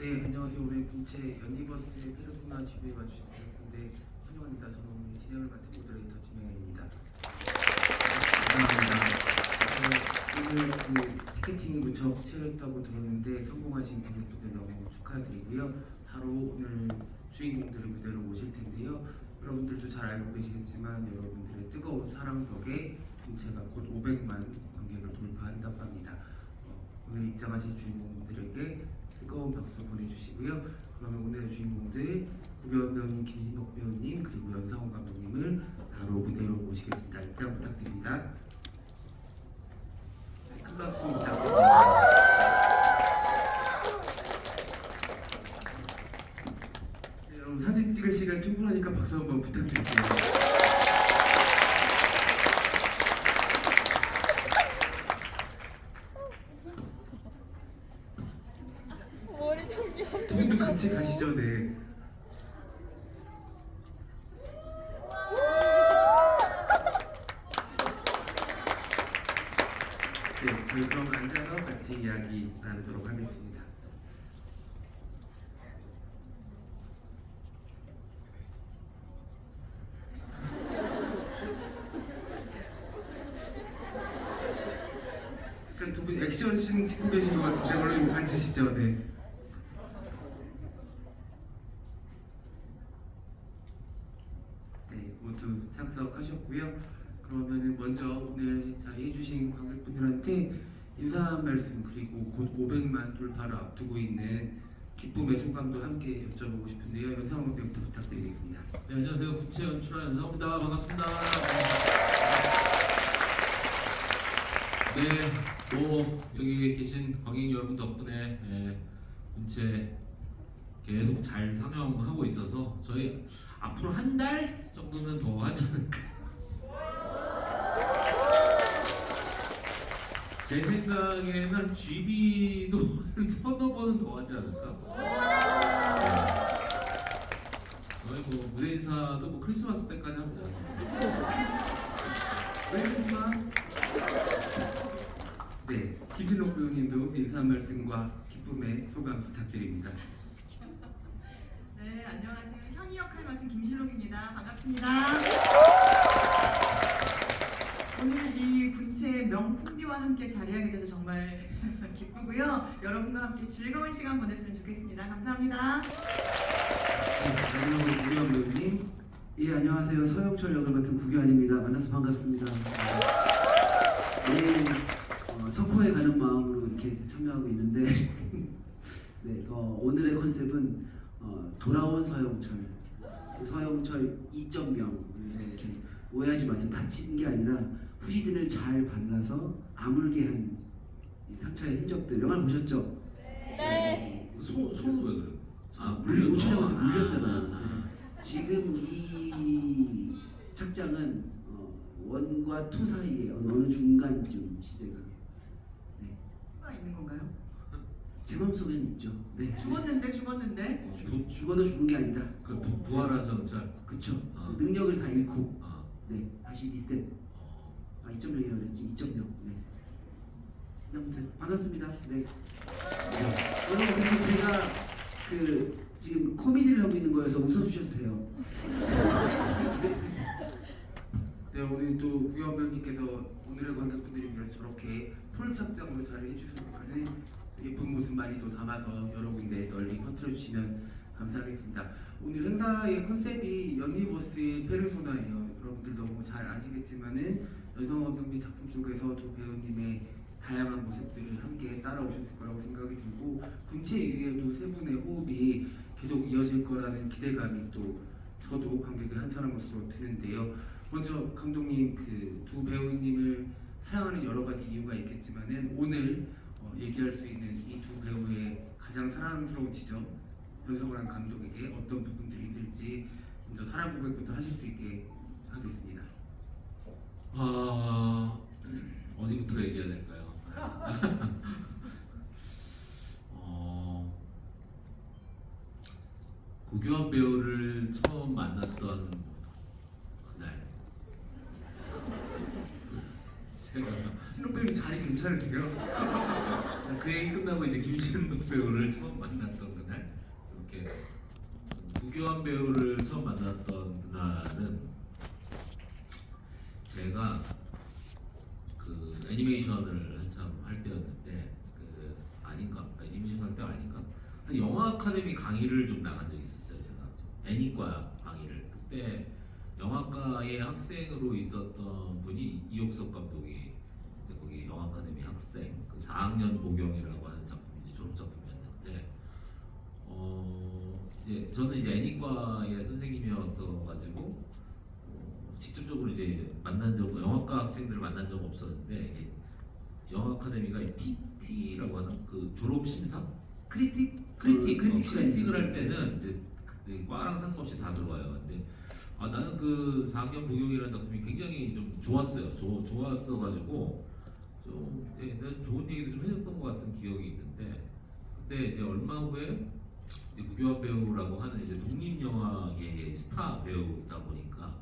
네, 안녕하세요. 오늘 군체 연니버스 페르소나 GV에 와주신 분들 환영합니다. 저는 오늘 진행을 맡은 모더레이터 진명현입니다. 감사합니다. 오늘 그 티켓팅이 무척 치열했다고 들었는데 성공하신 관객분들 너무 축하드리고요. 바로 오늘 주인공들을 무대로 모실 텐데요. 여러분들도 잘 알고 계시겠지만 여러분들의 뜨거운 사랑 덕에 군체가 곧 500만 관객을 돌파한다고 합니다. 오늘 입장하신 주인공들에게 뜨거운 박수 보내주시고요. 그러면 오늘의 주인공들 구경 배우님, 김진덕 배우님 그리고 연상호 감독님을 바로 무대로 모시겠습니다. 입장 부탁드립니다. 네, 큰 박수 부탁드립니다. 네, 여러분 사진 찍을 시간 충분하니까 박수 한번 부탁드릴게요. 두 분도 같이 가시죠. 네. 네, 저희 그럼 앉아서 같이 이야기 나누도록 하겠습니다. 약간 두 분 액션씬 찍고 계신 것 같은데 얼른 앉으시죠. 네. 모두 참석하셨고요. 그러면은 먼저 오늘 자리해주신 관객분들한테 인사 말씀 그리고 곧 500만 돌파를 앞두고 있는 기쁨의 소감도 함께 여쭤보고 싶은데요. 연상호 감독님부터 부탁드리겠습니다. 네, 안녕하세요. 군체 연출한 연상호입니다. 반갑습니다. 네, 여기 계신 관객 여러분 덕분에 군체 계속 잘 상영하고 있어서 저희 앞으로 한 달 정도는 더 하지 않을까. 제 생각에는 GB도 한 서너 번은 더 하지 않을까. 저희 뭐 무대 인사도 뭐 크리스마스 때까지 합니다. 메리 크리스마스. 네, 김진록 배우님도 인사 말씀과 기쁨의 소감 부탁드립니다. 네, 안녕하세요. 현이 역할 맡은 김실록입니다. 반갑습니다. 오늘 이 군체 명콤비와 함께 자리하게 돼서 정말 기쁘고요. 여러분과 함께 즐거운 시간 보냈으면 좋겠습니다. 감사합니다. 네, 마지막으로 구경 배우님. 예, 안녕하세요. 서영철 역을 맡은 구교환입니다. 만나서 반갑습니다. 내일 석호에 가는 마음으로 이렇게 참여하고 있는데 네, 오늘의 컨셉은 돌아온 서영철, 서영철 2.0. 그래서 이렇게 오해하지 마세요. 다친 게 아니라 후시딘을 잘 발라서 아물게 한 이 상처의 흔적들. 영화 보셨죠? 네. 손은 왜 그래요? 우천형한테 물렸잖아. 지금 이 착장은 1과 2 사이에 어느 중간쯤 시제가. 네. 후가 있는 건가요? 제 마음속에는 있죠. 네. 죽었는데. 죽어도 죽은 게 아니다. 그 부활하셔 잘. 그쵸. 아. 능력을 다 잃고 아. 네 다시 리셋. 2.0이라고 그랬지. 2.0. 네. 아무튼 반갑습니다. 네. 여러분 근데 제가 지금 코미디를 하고 있는 거여서 웃어주셔도 돼요. 네, 오늘 또 구경 배우님께서 오늘의 관객분들이 위해서 저렇게 풀 착장으로 잘 해주셔서는 예쁜 모습 많이 또 담아서 여러 군데 널리 퍼뜨려 주시면 감사하겠습니다. 오늘 행사의 컨셉이 연니버스 페르소나예요. 여러분들 너무 잘 아시겠지만은 연상호 감독님 작품 속에서 두 배우님의 다양한 모습들을 함께 따라오셨을 거라고 생각이 들고 군체 이후에도 세 분의 호흡이 계속 이어질 거라는 기대감이 또 저도 관객의 한 사람으로서 드는데요. 먼저 감독님 그 두 배우님을 사랑하는 여러 가지 이유가 있겠지만은 오늘 얘기할 수 있는 이 두 배우의 가장 사랑스러운 지점 연상호란 감독에게 어떤 부분들이 있을지 먼저 사랑 고백부터 하실 수 있게 하겠습니다. 어디부터 얘기해야 될까요? 고교환 배우를 처음 만났던 그날 제가 신록 배우님 자리 괜찮으세요? 그 얘기 끝나고 이제 김신덕 배우를 처음 만났던 그날 구교환 배우를 처음 만났던 그날은 제가 그 애니메이션을 한참 할 때였는데 그 아닌가 애니메이션 할 때가 아닌가 한 영화 아카데미 강의를 좀 나간 적이 있었어요. 제가 애니과 강의를 그때 영화과의 학생으로 있었던 분이 이옥석 감독이 이제 거기 영화 아카데미 학생 그 4학년 보경이라고 하는 작품이 이제 졸업 작품이었는데 이제 저는 이제 애니과의 선생님이었어 가지고 직접적으로 이제 만난 적 영화과 학생들을 만난 적은 없었는데 이게 영화 아카데미가 PT라고 하는 그 졸업 심사 크리틱 시간이 크리틱을 할 있었죠. 때는 이제 그 과랑 상관없이 다 들어와요. 근데 나는 그 4학년 부경이라는 작품이 굉장히 좀 좋았어요. 좋았어 가지고 좀 내가 좋은 얘기도 좀 해줬던 것 같은 기억이 있는데 그때 이제 얼마 후에 이제 구교환 배우라고 하는 이제 독립 영화의 스타 배우다 보니까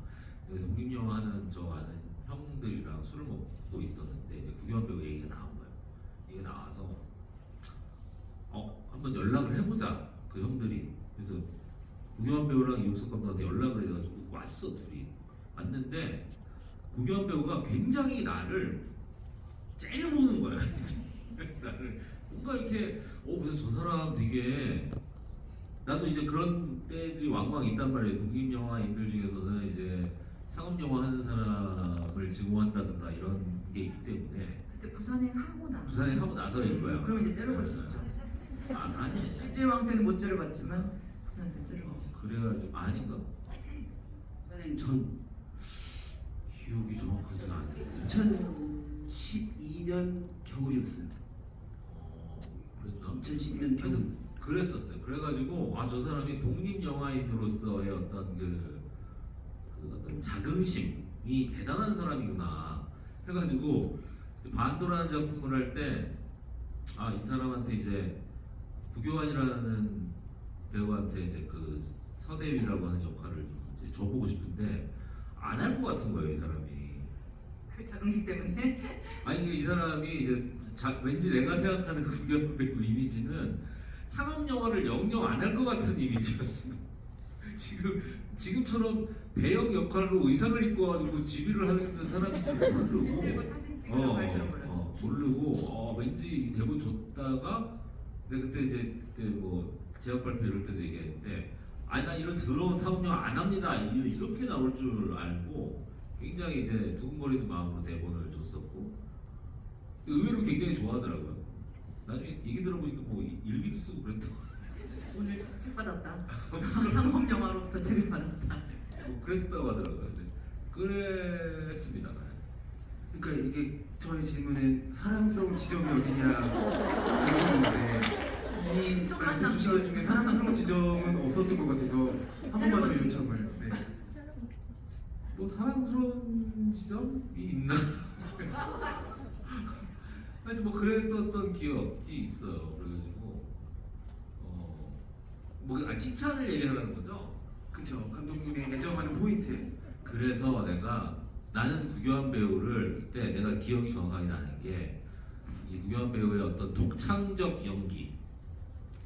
독립 영화 하는 저 아는 형들이랑 술을 먹고 있었는데 이제 구교환 배우 얘기가 나온 거예요. 얘기 나와서 한번 연락을 해보자 그 형들이. 그래서 구교환 배우랑 이옥석 감독한테 연락을 해가지고 왔어 둘이 왔는데 구교환 배우가 굉장히 나를 째려보는 거야. 나를 뭔가 이렇게 무슨 저 사람 되게 나도 이제 그런 때들이 왕왕 있단 말이에요. 독립 영화인들 중에서는 이제 상업 영화 하는 사람을 증오한다든가 이런 게 있기 때문에 그때 부산행 하고 나. 부산에 하고 나서인 거야. 그럼 이제 째려볼 수 있죠. 아니. 일제왕 때는 못 째려봤지만 부산 때 째려봤죠. 그래가지고 아닌가? 선생님 전 기억이 정확하지가 않네. 2012년 겨울이었어요. 그랬나? 2012년 겨울. 하여튼 그랬었어요. 그래가지고 저 사람이 독립 영화인으로서의 어떤 그 어떤 자긍심이 대단한 사람이구나 해가지고 반도라는 작품을 할 때 이 사람한테 이제 구교환이라는 배우한테 이제 그 서대위라고 하는 역할을 이제 줘보고 싶은데 안 할 것 같은 거예요, 이 사람이. 그 자긍심 때문에. 아니 이 사람이 이제 왠지 내가 생각하는 그 구교환 배우 이미지는 상업 영화를 영영 안 할 것 같은 이미지였어요. 지금처럼 배역 역할로 의상을 입고 가지고 지휘를 하는 사람인 줄 모르고 힘들고 사진 찍으러 갈 줄은 몰랐죠. 모르고 왠지 대본 줬다가 내가 그때 뭐 제작 발표 이럴 때도 얘기했는데 나 이런 더러운 상업 영화 안 합니다 이렇게 나올 줄 알고 굉장히 이제 두근거리는 마음으로 대본을 줬었고 의외로 굉장히 좋아하더라고요. 나중에 얘기 들어보니까 뭐 일기도 쓰고 그랬던 오늘 책 받았다. 상업 영화로부터 책을 받았다. 뭐 그랬었다고 하더라고요. 근데 그랬습니다. 그러니까 이게 저의 질문은 사랑스러운 지점이 어디냐 이런 건데 이 말씀 주신 것 중에 사랑스러운 지점은 없었던 것 같아서 한 번만 더 요청을. 네. 뭐 사랑스러운 지점이 있나? 하여튼 뭐 그랬었던 기억이 있어요. 그래가지고 칭찬을 얘기하라는 거죠. 그쵸. 감독님의 애정하는 포인트. 그래서 나는 구교환 배우를 그때 내가 기억이 정확하게 나는 게 이 구교환 배우의 어떤 독창적 연기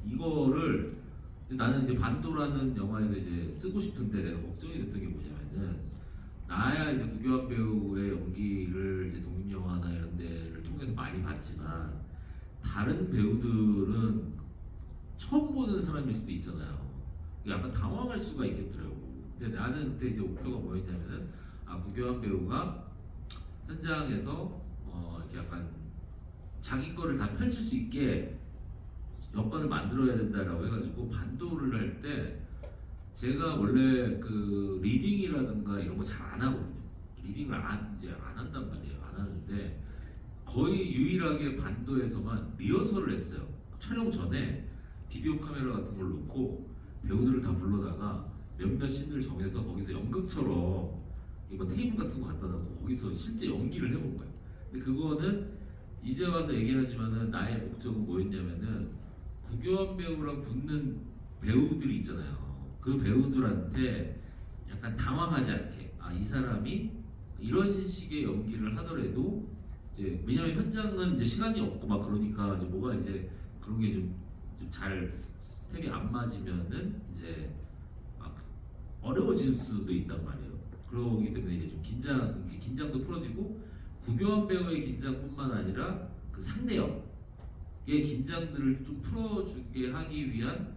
이거를 나는 이제 반도라는 영화에서 이제 쓰고 싶은데 내가 걱정이 됐던 게 뭐냐면은 나야 이제 구교환 배우의 연기를 이제 독립 영화나 이런 데를 통해서 많이 봤지만 다른 배우들은 처음 보는 사람일 수도 있잖아요. 약간 당황할 수가 있겠더라고. 근데 나는 그때 이제 목표가 뭐였냐면은 구교환 배우가 현장에서 이렇게 약간 자기 거를 다 펼칠 수 있게 여건을 만들어야 된다라고 해가지고 반도를 할 때 제가 원래 그 리딩이라든가 이런 거 잘 안 하거든요. 리딩을 이제 안 한단 말이에요. 안 하는데 거의 유일하게 반도에서만 리허설을 했어요. 촬영 전에 비디오 카메라 같은 걸 놓고 배우들을 다 불러다가 몇몇 씬을 정해서 거기서 연극처럼 이거 테이블 같은 거 갖다 놓고 거기서 실제 연기를 해본 거예요. 근데 그거는 이제 와서 얘기하지만은 나의 목적은 뭐였냐면은 구교환 배우랑 붙는 배우들이 있잖아요. 그 배우들한테 약간 당황하지 않게 이 사람이 이런 식의 연기를 하더라도 이제 왜냐면 현장은 이제 시간이 없고 막 그러니까 이제 뭐가 이제 그런 게 좀 잘 스텝이 안 맞으면은 이제 어려워질 수도 있단 말이에요. 그러기 때문에 이제 좀 긴장도 풀어지고 구교환 배우의 긴장뿐만 아니라 그 상대역의 긴장들을 좀 풀어주게 하기 위한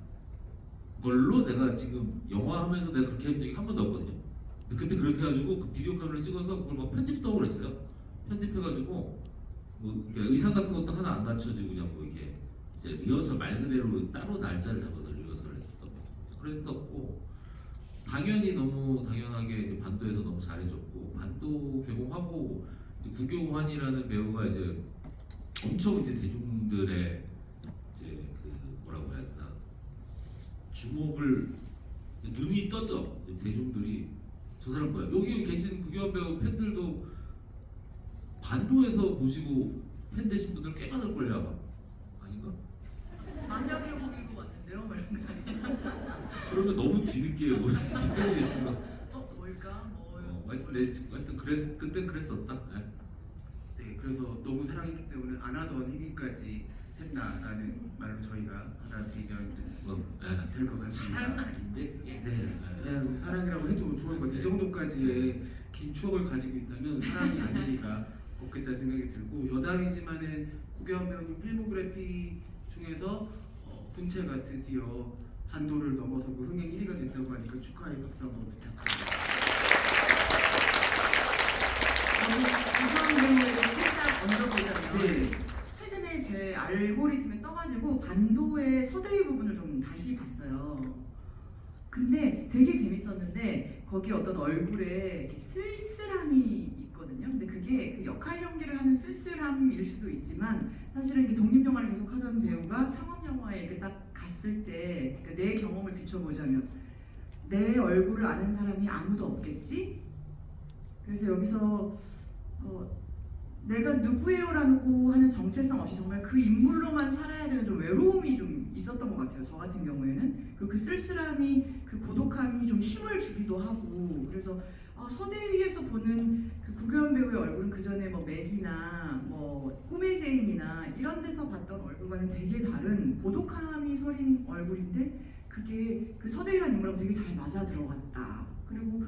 걸로 내가 지금 영화 하면서 내가 그렇게 한 적이 한 번도 없거든요. 근데 그때 그렇게 해가지고 그 비디오 카메라를 찍어서 그걸 막 편집도 하고 그랬어요. 편집해가지고 뭐 이렇게 의상 같은 것도 하나 안 갖춰지고 그냥 뭐 이게 이제 리허설 말 그대로 따로 날짜를 잡아서 리허설을 했던 거죠. 그랬었고 당연히 너무 당연하게 이제 반도에서 너무 잘해줬고 반도 개봉하고 이제 구교환이라는 배우가 이제 엄청 이제 대중들의 이제 그 뭐라고 해야 되나 주목을 눈이 떴죠. 이제 대중들이 저 사람 뭐야? 여기 계신 구교환 배우 팬들도 반도에서 보시고 팬 되신 분들 꽤 많을 걸요. 아닌가? 만약에 보기고 왔는데요, 뭐 이런 거 아니야? 그러면 너무 뒤늦게 오는 뭘까? 뭐 하여튼 그땐 그랬었다. 네. 네, 그래서 너무 사랑했기 때문에 안 하던 행위까지 했다라는 말로 저희가 받아들이면 될 것 같습니다. 사랑은 아닌데 그게. 네, 그냥 사랑이라고 해도 좋을 것 같아요. 이 정도까지의 긴 추억을 가지고 있다면 사랑이 아닐 리가 없겠다 생각이 들고 여담이지만은 구교환 배우님 필모그래피 중에서 군체가 드디어 반도를 넘어서고 흥행 1위가 됐다고 하니까 축하의 박수 한번 부탁드립니다. 구경 배우에 살짝 얹어보자면 네. 최근에 제 알고리즘에 떠가지고 반도의 서대위 부분을 좀 다시 봤어요. 근데 되게 재밌었는데 거기 어떤 얼굴에 이렇게 쓸쓸함이 있거든요. 근데 그게 그 역할 연기를 하는 쓸쓸함일 수도 있지만 사실은 이렇게 독립 영화를 계속 하던 배우가 상업 영화에 이렇게 딱 갔을 때 그러니까 내 경험을 비춰보자면 내 얼굴을 아는 사람이 아무도 없겠지. 그래서 여기서 내가 누구예요라고 하는 정체성 없이 정말 그 인물로만 살아야 되는 좀 외로움이 좀 있었던 것 같아요. 저 같은 경우에는. 그리고 그 쓸쓸함이 그 고독함이 좀 힘을 주기도 하고 그래서 서대위에서 보는 그 구교환 배우의 얼굴은 그 전에 뭐 맥이나 뭐 꿈의 제인이나 이런 데서 봤던 얼굴과는 되게 다른 고독함이 서린 얼굴인데 그게 그 서대위라는 인물하고 되게 잘 맞아 들어갔다. 그리고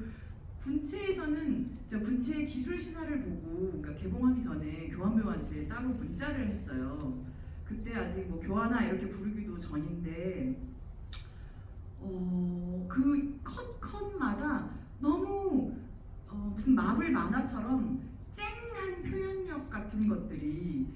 군체에서는 제가 군체 기술 시사를 보고 그러니까 개봉하기 전에 교환 배우한테 따로 문자를 했어요. 그때 아직 뭐 교환아 이렇게 부르기도 전인데 그 컷마다 너무 무슨 마블 만화처럼 쨍한 표현력 같은 것들이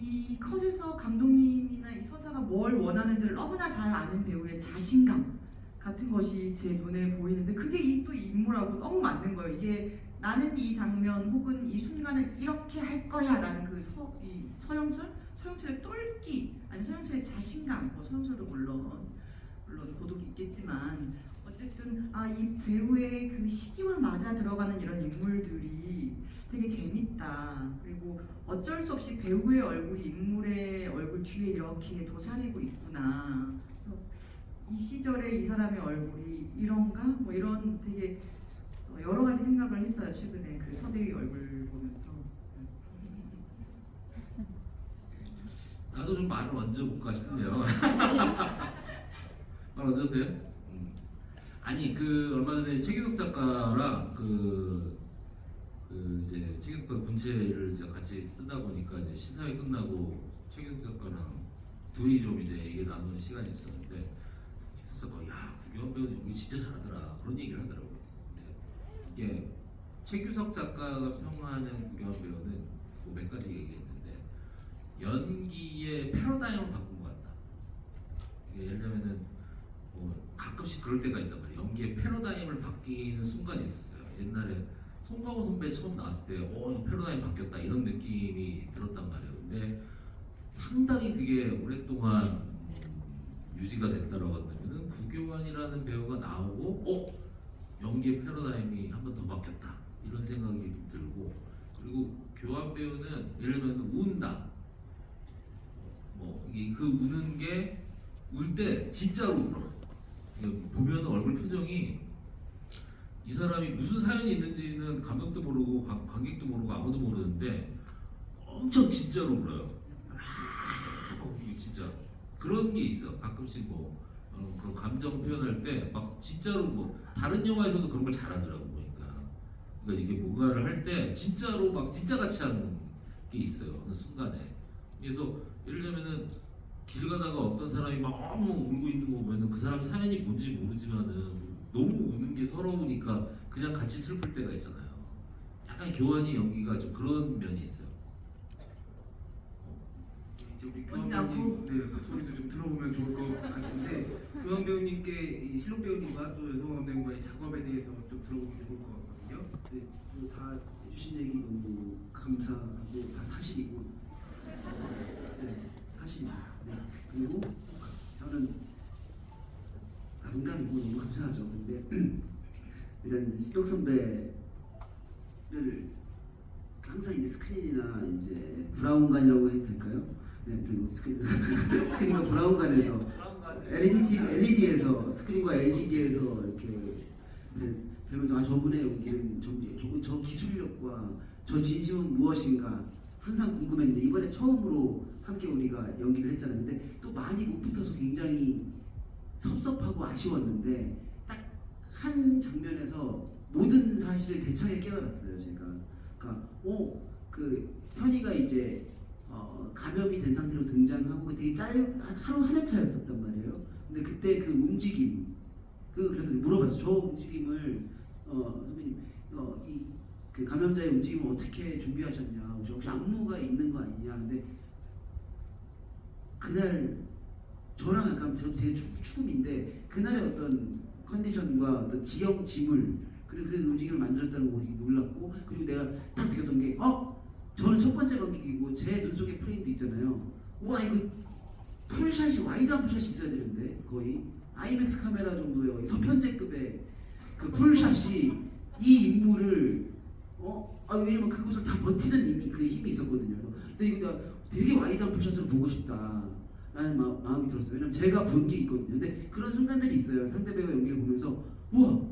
이 컷에서 감독님이나 이 서사가 뭘 원하는지를 너무나 잘 아는 배우의 자신감 같은 것이 제 눈에 보이는데 그게 또 인물하고 너무 맞는 거예요. 이게 나는 이 장면 혹은 이 순간을 이렇게 할 거야라는 그 서영철의 똘끼 아니면 서영철의 자신감, 뭐 서영철도 물론 고독이 있겠지만 어쨌든 이 배우의 그 시기와 맞아 들어가는 이런 인물들이 되게 재밌다. 그리고 어쩔 수 없이 배우의 얼굴이 인물의 얼굴 뒤에 이렇게 도사리고 있구나. 이 시절에 이 사람의 얼굴이 이런가? 뭐 이런 되게 여러 가지 생각을 했어요. 최근에 그 서대위 얼굴 보면서. 나도 좀 말을 얹어볼까 싶네요. 말 얹으세요? 아니 그 얼마 전에 최규석 작가랑 그 이제 최규석 작가 군체를 이제 같이 쓰다 보니까 이제 시사회 끝나고 최규석 작가랑 둘이 좀 이제 얘기 나누는 시간이 있었는데 최규석 작가 야 구교환 배우 연기 진짜 잘하더라 그런 얘기를 하더라고요. 근데 이게 최규석 작가가 평하는 구교환 배우는 뭐 몇 가지 얘기했는데 연기의 패러다임을 바꾼 것 같다. 이게 예를 들면은 가끔씩 그럴 때가 있단 말이에요. 연기의 패러다임을 바뀌는 순간이 있었어요. 옛날에 송강호 선배 처음 나왔을 때 이거 패러다임 바뀌었다 이런 느낌이 들었단 말이에요. 근데 상당히 그게 오랫동안 유지가 됐다라고 한다면 구교환이라는 배우가 나오고 연기의 패러다임이 한 번 더 바뀌었다 이런 생각이 들고 그리고 교환 배우는 예를 들면 운다 그 우는 게 울 때 진짜로 울어. 보면 얼굴 표정이 이 사람이 무슨 사연이 있는지는 감독도 모르고 관객도 모르고 아무도 모르는데 엄청 진짜로 울어요. 진짜 그런 게 있어. 가끔씩 뭐 그런 감정 표현할 때 막 진짜로 뭐 다른 영화에서도 그런 걸 잘하더라고 보니까. 그러니까 이게 뭔가를 할 때 진짜로 막 진짜같이 하는 게 있어요 어느 순간에. 그래서 예를 들면은 길 가다가 어떤 사람이 막 너무 울고 있는 거 보면은 그 사람 사연이 뭔지 모르지만은 너무 우는 게 서러우니까 그냥 같이 슬플 때가 있잖아요. 약간 교환이 연기가 좀 그런 면이 있어요. 이제 우리 웃지 교환 배우님 않고. 네, 목소리도 좀 들어보면 좋을 것 같은데 교환 배우님께 이 실록 배우님과 또 여성원 배우와의 작업에 대해서 좀 들어보면 좋을 것 같거든요. 네, 다 해주신 얘기 너무 감사하고 다 사실이고, 네, 사실입니다. 네, 그리고 저는 농담이고 너무 감사하죠. 근데 일단 이제 신동 선배를 항상 이제 스크린이나 이제 브라운관이라고 해도 될까요? 네, 아무튼 스크린과 브라운관에서 LED에서 스크린과 LED에서 이렇게 뵈면서 저분의 연기는 저 기술력과 저 진심은 무엇인가 항상 궁금했는데 이번에 처음으로 함께 우리가 연기를 했잖아요. 근데 또 많이 못 붙어서 굉장히 섭섭하고 아쉬웠는데 딱 한 장면에서 모든 사실을 대차게 깨달았어요. 제가 그러니까 그 현이가 이제 감염이 된 상태로 등장하고 되게 하루 한 해 차였었단 말이에요. 근데 그때 그 움직임 그래서 물어봤어요. 저 움직임을 선배님 그 감염자의 움직임을 어떻게 준비하셨냐? 혹시 안무가 있는 거 아니냐? 근데 그날 저랑 약간 저 되게 축음인데 그날의 어떤 컨디션과 어떤 지형 지물 그리고 그 움직임을 만들었다는 거 되게 놀랐고 그리고 내가 딱 느꼈던 게 저는 첫 번째 관객이고 제 눈 속에 프레임도 있잖아요. 와 이거 풀샷이 와이드한 풀샷이 있어야 되는데 거의 아이맥스 카메라 정도의 서편제급의 그 풀샷이 이 인물을 왜냐면 그것을 다 버티는 그 힘이 있었거든요. 근데 이거 내가 되게 와이드한 풀샷을 보고 싶다라는 마음이 들었어요. 왜냐면 제가 본 게 있거든요. 근데 그런 순간들이 있어요. 상대 배우 연기를 보면서 이거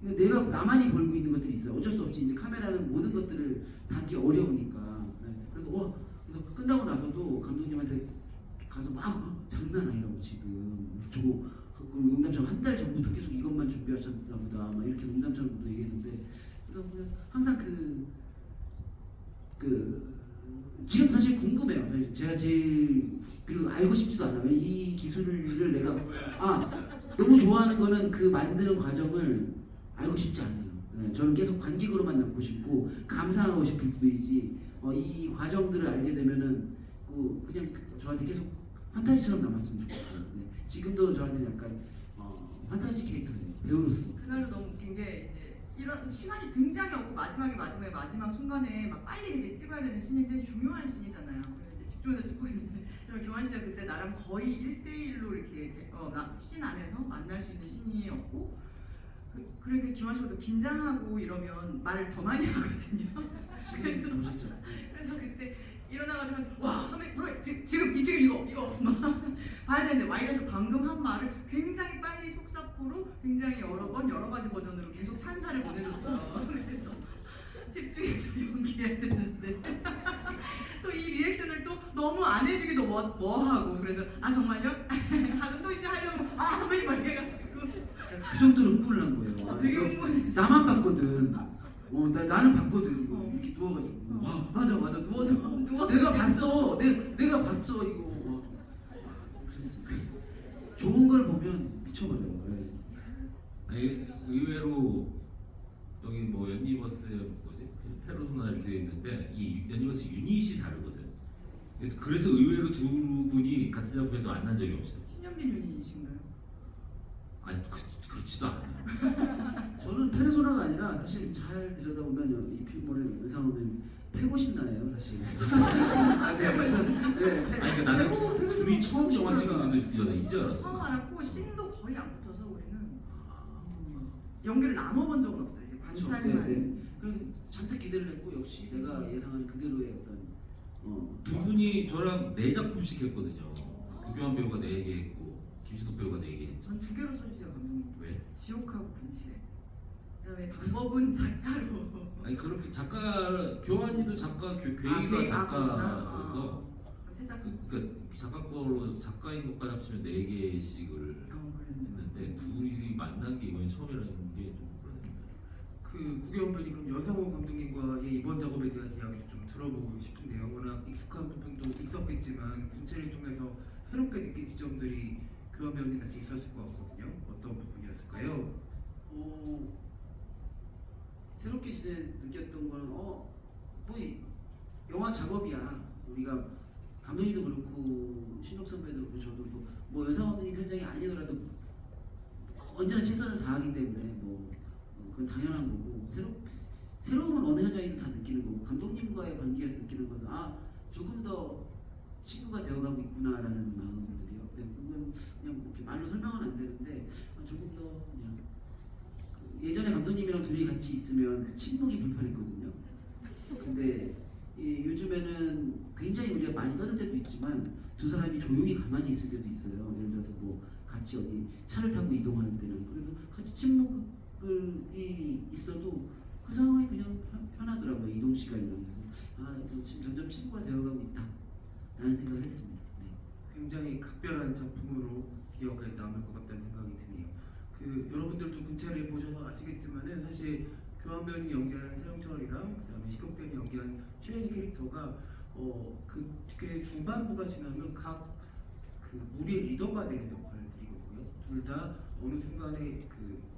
내가 나만이 벌고 있는 것들이 있어요. 어쩔 수 없이 이제 카메라는 모든 것들을 담기 어려우니까. 네. 그래서 그래서 끝나고 나서도 감독님한테 가서 막 장난 아니라고 지금 저거 농담처럼 한 달 전부터 계속 이것만 준비하셨나 보다 막 이렇게 농담처럼도 얘기했는데 그래서 항상 지금 사실 궁금해요. 사실 제가 제일 그리고 알고 싶지도 않아요. 이 기술을 내가 너무 좋아하는 거는 그 만드는 과정을 알고 싶지 않아요. 네, 저는 계속 관객으로만 남고 싶고 감상하고 싶을 뿐이지 이 과정들을 알게 되면은 그냥 저한테 계속 판타지처럼 남았으면 좋겠어요. 네, 지금도 저한테 약간 판타지 캐릭터예요. 배우로서. 그날도 너무 웃긴 게 이제 이런 시간이 굉장히 없고 마지막 순간에 막 빨리 되게 찍어야 되는 씬인데 중요한 씬이잖아요. 그래서 이제 집중해서 찍고 있는데 교환 씨가 그때 나랑 거의 1대1로 이렇게 씬 안에서 만날 수 있는 씬이었고 그러니까 기환 씨도 긴장하고 이러면 말을 더 많이 하거든요. 지금 보셨죠? 그래서 그때 일어나가지고 와 선배님 지금 이거 막 봐야 되는데 와이드에서 방금 한 말을 굉장히 빨리 속사포로 굉장히 여러 가지 버전으로 계속 찬사를 보내줬어요. 그래서 집중해서 연기해야 되는데 또 이 리액션을 또 너무 안 해주기도 뭐하고 그래서 정말요? 하고 또 이제 하려고 선배님 막 이래가지고 그 정도로 흥분을 한 거예요. 되게 흥분했어. 나만 봤거든. 나는 봤거든. 이렇게 누워가지고. 와, 맞아 누워서 내가 봤어. 내가 봤어 이거. 그랬어. 좋은 걸 보면 미쳐버려요. 네. 아니, 의외로 여기 뭐 연니버스에 페르소나 이렇게 돼 있는데 이 연니버스 유닛이 다르거든. 그래서 의외로 두 분이 같은 작품에도 만난 적이 없어요. 신현빈 윤이신가요? 아니 그렇지도 않아요. 저는 페르소나가 아니라 사실 잘 들여다보면 이 필모를 연상하면 패고 싶나예요 사실. 네, 아무튼 네. 아니 그러니까 나는 둘이 처음 영화 찍은지도 이제 알았어. 처음 알았고 씬도 거의 안 붙어서 우리는 연기를 나눠본 적은 없어요. 이제 관찰만. 네. 그래서 잔뜩 기대를 했고 역시 내가 예상한 그대로의 어떤 두 분이 저랑 네 작품씩 했거든요. 유교한 배우가 4개 했고 김신욱 배우가 4개 했죠. 전 2개로 써주세요 감독님. 왜? 지옥하고 분실. 그다음에 방법은 작가로. 아니 그렇게 작가 교환이도 작가 괴이가 그렇구나. 작가라서 그러니까 작가 거로 작가인 것까지 합치면 4개씩을 했는데 둘이 만난 게 이번이 처음이라는 게 좀 그렇네요. 그 구경 배우님 그럼 연상호 감독님과의 이번 작업에 대한 이야기도 좀 들어보고 싶은데요. 워낙 익숙한 부분도 있었겠지만 군체를 통해서 새롭게 느낀 지점들이 교환 배우님한테 있었을 것 같거든요. 어떤 부분이었을까요? 새롭게 느꼈던 거는 영화 작업이야. 우리가 감독님도 그렇고 신옥 선배도 그렇고 저도 그렇고 뭐 연상 감독님 현장이 아니더라도 언제나 최선을 다하기 때문에 그건 당연한 거고 새로움은 어느 현장이든 다 느끼는 거고 감독님과의 관계에서 느끼는 것은 조금 더 친구가 되어가고 있구나라는 마음들이요. 그건 그냥 이렇게 말로 설명은 안 되는데 조금 더 그냥 예전에 감독님이랑 둘이 같이 있으면 그 침묵이 불편했거든요. 근데 요즘에는 굉장히 우리가 많이 떠들 때도 있지만 두 사람이 조용히 가만히 있을 때도 있어요. 예를 들어서 같이 어디 차를 타고 이동하는 때는 그래도 같이 침묵이 있어도 그 상황이 그냥 편하더라고요. 이동 시간이면 지금 점점 친구가 되어가고 있다라는 생각을 했습니다. 네. 굉장히 각별한 작품으로 기억에 남을 것 같다는 생각이 드네요. 여러분들도 군체를 보셔서 아시겠지만은 사실 교환 배우님 연기한 서영철이랑 그다음에 신옥 배우님 연기한 최현희 캐릭터가 그 중반부가 지나면 각 무리의 리더가 되는 역할들이거든요. 둘 다 어느 순간에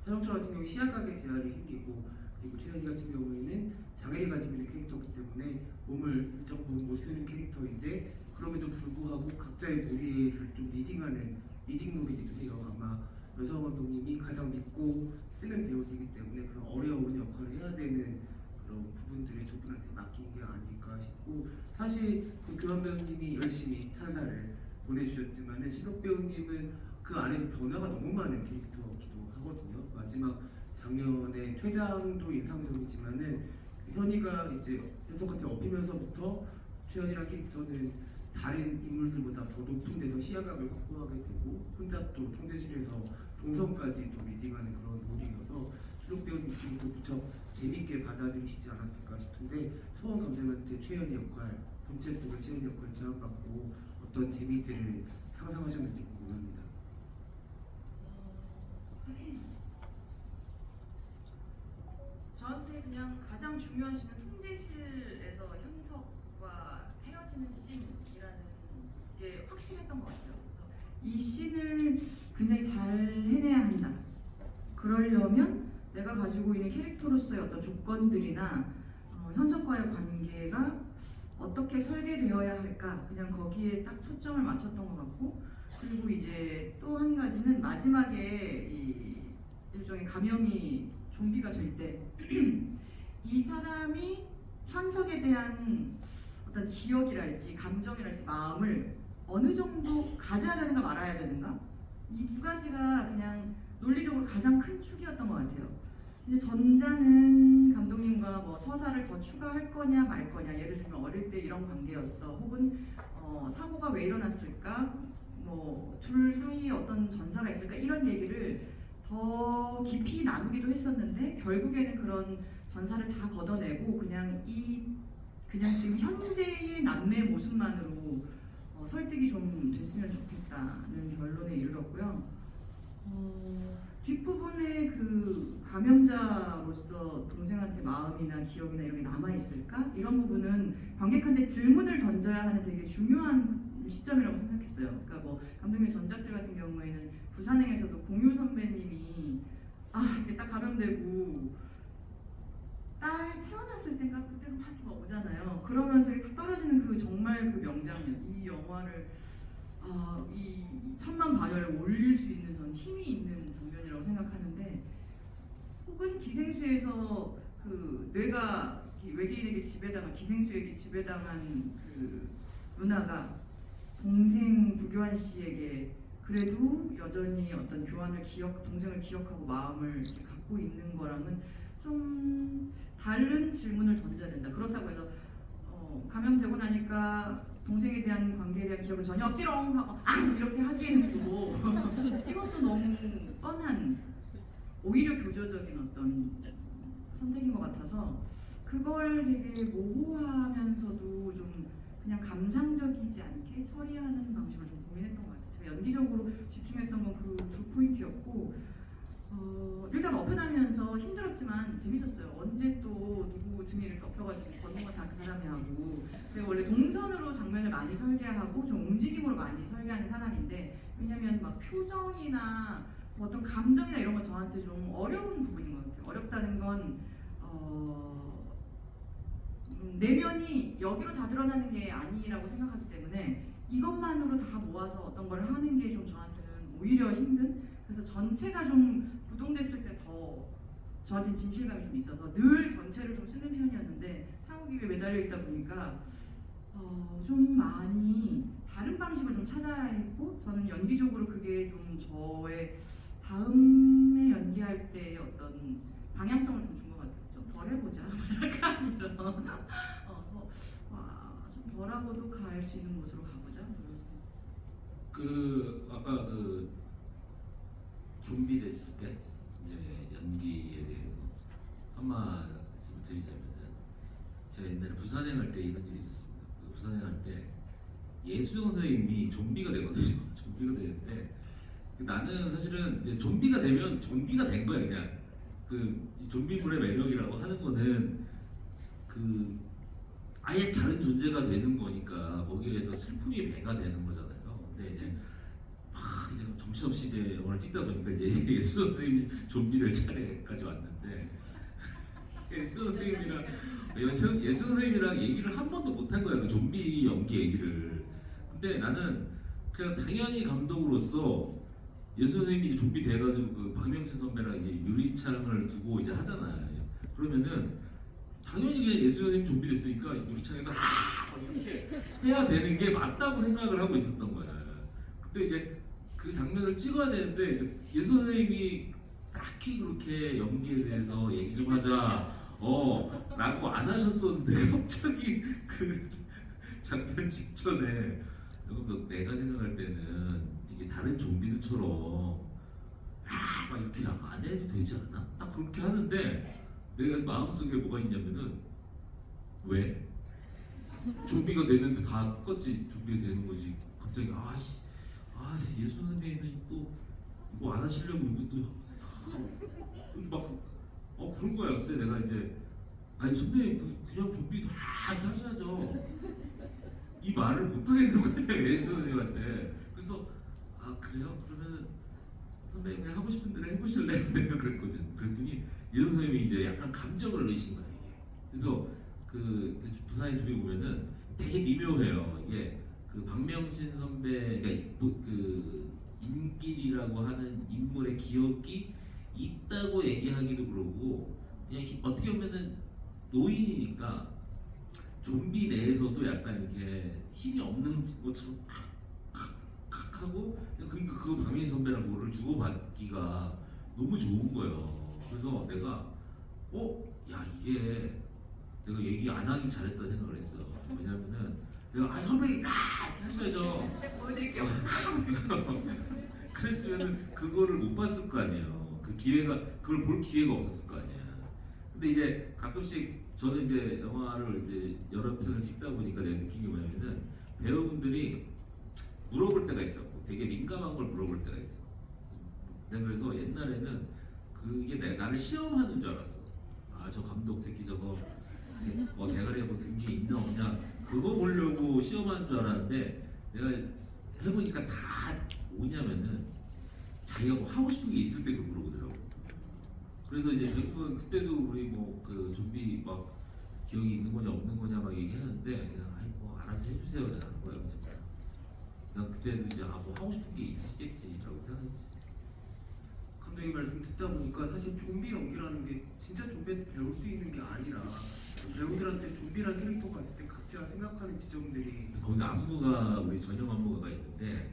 서영철 같은 경우 시야각의 제한이 생기고 그리고 최현희 같은 경우에는 장애를 가지고 있는 캐릭터이기 때문에 몸을 일정 부분 못 쓰는 캐릭터인데 그럼에도 불구하고 각자의 무리를 좀 리딩하는 리딩롤이기도 해요. 아마 여성 감독님이 가장 믿고 쓰는 배우이기 때문에 그런 어려운 역할을 해야 되는 그런 부분들을 두 분한테 맡긴 게 아닐까 싶고 사실 교환 배우님이 열심히 찬사를 보내주셨지만은 신옥 배우님은 그 안에서 변화가 너무 많은 캐릭터이기도 하거든요. 마지막 장면의 퇴장도 인상적이지만은 현이가 이제 현석한테 업히면서부터 최현이란 캐릭터는 다른 인물들보다 더 높은 데서 시야각을 확보하게 되고 혼자 또 통제실에서 동선까지 또 리딩하는 그런 롤이어서 신옥 배우님 느낌도 무척 재밌게 받아들이시지 않았을까 싶은데 소원 감독한테 최현이 역할, 군체 속의 최현이 역할 제안받고 어떤 재미들을 상상하셨는지 궁금합니다. 저한테 그냥 가장 중요한 씬은 통제실에서 현석과 헤어지는 씬이라는 게 확실했던 것 같아요. 이 씬을 굉장히 잘 해내야 한다. 그러려면 내가 가지고 있는 캐릭터로서의 어떤 조건들이나 현석과의 관계가 어떻게 설계되어야 할까 그냥 거기에 딱 초점을 맞췄던 것 같고 그리고 이제 또 한 가지는 마지막에 이 일종의 감염이 좀비가 될 때 이 사람이 현석에 대한 어떤 기억이랄지 감정이랄지 마음을 어느 정도 가져야 되는가 말아야 되는가 이 두 가지가 그냥 논리적으로 가장 큰 축이었던 것 같아요. 이제 전자는 감독님과 뭐 서사를 더 추가할 거냐 말 거냐 예를 들면 어릴 때 이런 관계였어 혹은 사고가 왜 일어났을까 뭐 둘 사이에 어떤 전사가 있을까 이런 얘기를 더 깊이 나누기도 했었는데 결국에는 그런 전사를 다 걷어내고 그냥 지금 현재의 남매 모습만으로 설득이 좀 됐으면 좋겠다는 결론에 이르렀고요. 뒷부분에 그 감염자로서 동생한테 마음이나 기억이나 이런 게 남아있을까? 이런 부분은 관객한테 질문을 던져야 하는 되게 중요한 시점이라고 생각했어요. 그러니까 뭐 감독님 전작들 같은 경우에는 부산행에서도 공유 선배님이 이게 딱 감염되고 딸 태어났을 때인가 그때가 막 이렇게 오잖아요. 그러면서 이렇게 떨어지는 그 정말 그 명장면 이 영화를 이 천만 반열에 올릴 수 있는 전 힘이 있는 장면이라고 생각하는데 혹은 기생수에서 그 뇌가 외계인에게 지배당한 기생수에게 지배당한 그 누나가 동생 구교환 씨에게 그래도 여전히 어떤 동생을 기억하고 마음을 이렇게 갖고 있는 거랑은 좀 다른 질문을 던져야 된다. 그렇다고 해서 감염되고 나니까 동생에 대한 관계에 대한 기억은 전혀 없지롱 하고 이렇게 하기에는 또 이것도 너무 뻔한 오히려 교조적인 어떤 선택인 것 같아서 그걸 되게 모호하면서도 좀 그냥 감상적이지 않게 처리하는 방식을 좀 고민했던 것 같아요. 제가 연기적으로 집중했던 건 그 두 포인트였고 일단 오픈하면서 힘들었지만 재밌었어요. 언제 또 누구 등에 이렇게 엎혀가지고 걷는 건 다 그 사람이 하고 제가 원래 동선으로 장면을 많이 설계하고 좀 움직임으로 많이 설계하는 사람인데 왜냐면 막 표정이나 뭐 어떤 감정이나 이런 건 저한테 좀 어려운 부분인 것 같아요. 어렵다는 건 내면이 여기로 다 드러나는 게 아니라고 생각하기 때문에 이것만으로 다 모아서 어떤 걸 하는 게 좀 저한테는 오히려 힘든 그래서 전체가 좀 구동됐을 때 더 저한테는 진실감이 좀 있어서 늘 전체를 좀 쓰는 편이었는데 상호기에 매달려 있다 보니까 좀 많이 다른 방식을 좀 찾아야 했고 저는 연기적으로 그게 좀 저의 다음에 연기할 때 어떤 방향성을 좀 준 것 같아요. 좀 덜 해보자 약간 이런 좀 덜하고도 갈 수 있는 곳으로 가보자. 그 아까 그 좀비 됐을 때 이제 연기에 대해서 한 말씀 드리자면은 제가 옛날에 부산행 할 때 이런 일이 있었습니다. 그 부산행 할 때 예수영 선생님이 좀비가 되거든요. 좀비가 되는데 나는 사실은 이제 좀비가 되면 좀비가 된 거야 그냥. 그 좀비물의 매력이라고 하는 거는 그 아예 다른 존재가 되는 거니까 거기에서 슬픔이 배가 되는 거잖아요. 근데 이제 막 이제 정신없이 이제 영화를 찍다 보니까 이제 예수 선생님이 좀비 될 차례까지 왔는데 예수 선생님이랑 얘기를 한 번도 못 한 거야 그 좀비 연기 얘기를. 근데 나는 그냥 당연히 감독으로서 예수 선생님이 이제 좀비 돼가지고 그 박명수 선배랑 이제 유리창을 두고 이제 하잖아요. 그러면은 당연히 그냥 예수 선생님 좀비 됐으니까 유리창에서 막 이렇게 해야 되는 게 맞다고 생각을 하고 있었던 거야. 근데 이제 그 장면을 찍어야 되는데 이제 예수 선생님이 딱히 그렇게 연기에 대해서 얘기 좀 하자 라고 안 하셨었는데 갑자기 그 장면 직전에 여러분들 내가 생각할 때는 되게 다른 좀비들처럼 막 이렇게 안 해도 되지 않나? 딱 그렇게 하는데 내가 마음속에 뭐가 있냐면은 왜? 좀비가 되는데 다 똑같이 좀비가 되는 거지. 갑자기 예수 선생님이 또 이거 안 하시려고 이것도 막 그런 거야. 근데 내가 이제 아니 선배님 그냥 좀비 다 이렇게 하셔야죠. 이 말을 못 하겠는 거예요 예수 선생님한테. 그래서 그래요? 그러면 선배님 그냥 하고 싶은 대로 해보실래요? 내가 그랬거든. 그랬더니 예수 선생님이 이제 약간 감정을 넣으신 거야 이게. 그래서 그 부산에 저기 보면은 되게 미묘해요. 이게 그 박명신 선배 그러니까 그 임길이라고 하는 인물의 기억이 있다고 얘기하기도 그러고 그냥 어떻게 보면은 노인이니까 좀비 내에서도 약간 이렇게 힘이 없는 것처럼 칵 하고 그러니까 그거 박명신 선배랑 그거를 주고받기가 너무 좋은 거예요. 그래서 내가 이게 내가 얘기 안 하긴 잘했다는 생각을 했어. 왜냐면은 내가 선배님 이렇게 하셔야죠. 제가 보여드릴게요. 그랬으면은 그거를 못 봤을 거 아니에요. 그걸 볼 기회가 없었을 거 아니야. 근데 이제 가끔씩 저는 이제 영화를 이제 여러 편을 찍다 보니까 내가 느낀 게 뭐냐면은 배우분들이 물어볼 때가 있었고 되게 민감한 걸 물어볼 때가 있어. 내가 그래서 옛날에는 그게 나를 시험하는 줄 알았어. 저 감독 새끼 저거 대가리에 뭐 든 게 있나 없냐 그거 보려고 시험하는 줄 알았는데 내가 해보니까 다 뭐냐면은 자기가 뭐 하고 싶은 게 있을 때도 물어보더라고. 그래서 이제 대부분 그때도 우리 뭐 그 좀비 막 기억이 있는 거냐 없는 거냐 막 얘기하는데 그냥 뭐 알아서 해주세요 내가 한 거야 그냥 그때도 이제 뭐 하고 싶은 게 있으시겠지라고 생각했지. 감독님 말씀 듣다 보니까 사실 좀비 연기라는 게 진짜 좀비한테 배울 수 있는 게 아니라 배우들한테 좀비라는 캐릭터가 있을 때 각자 생각하는 지점들이 거기 안무가 우리 전용 안무가가 있는데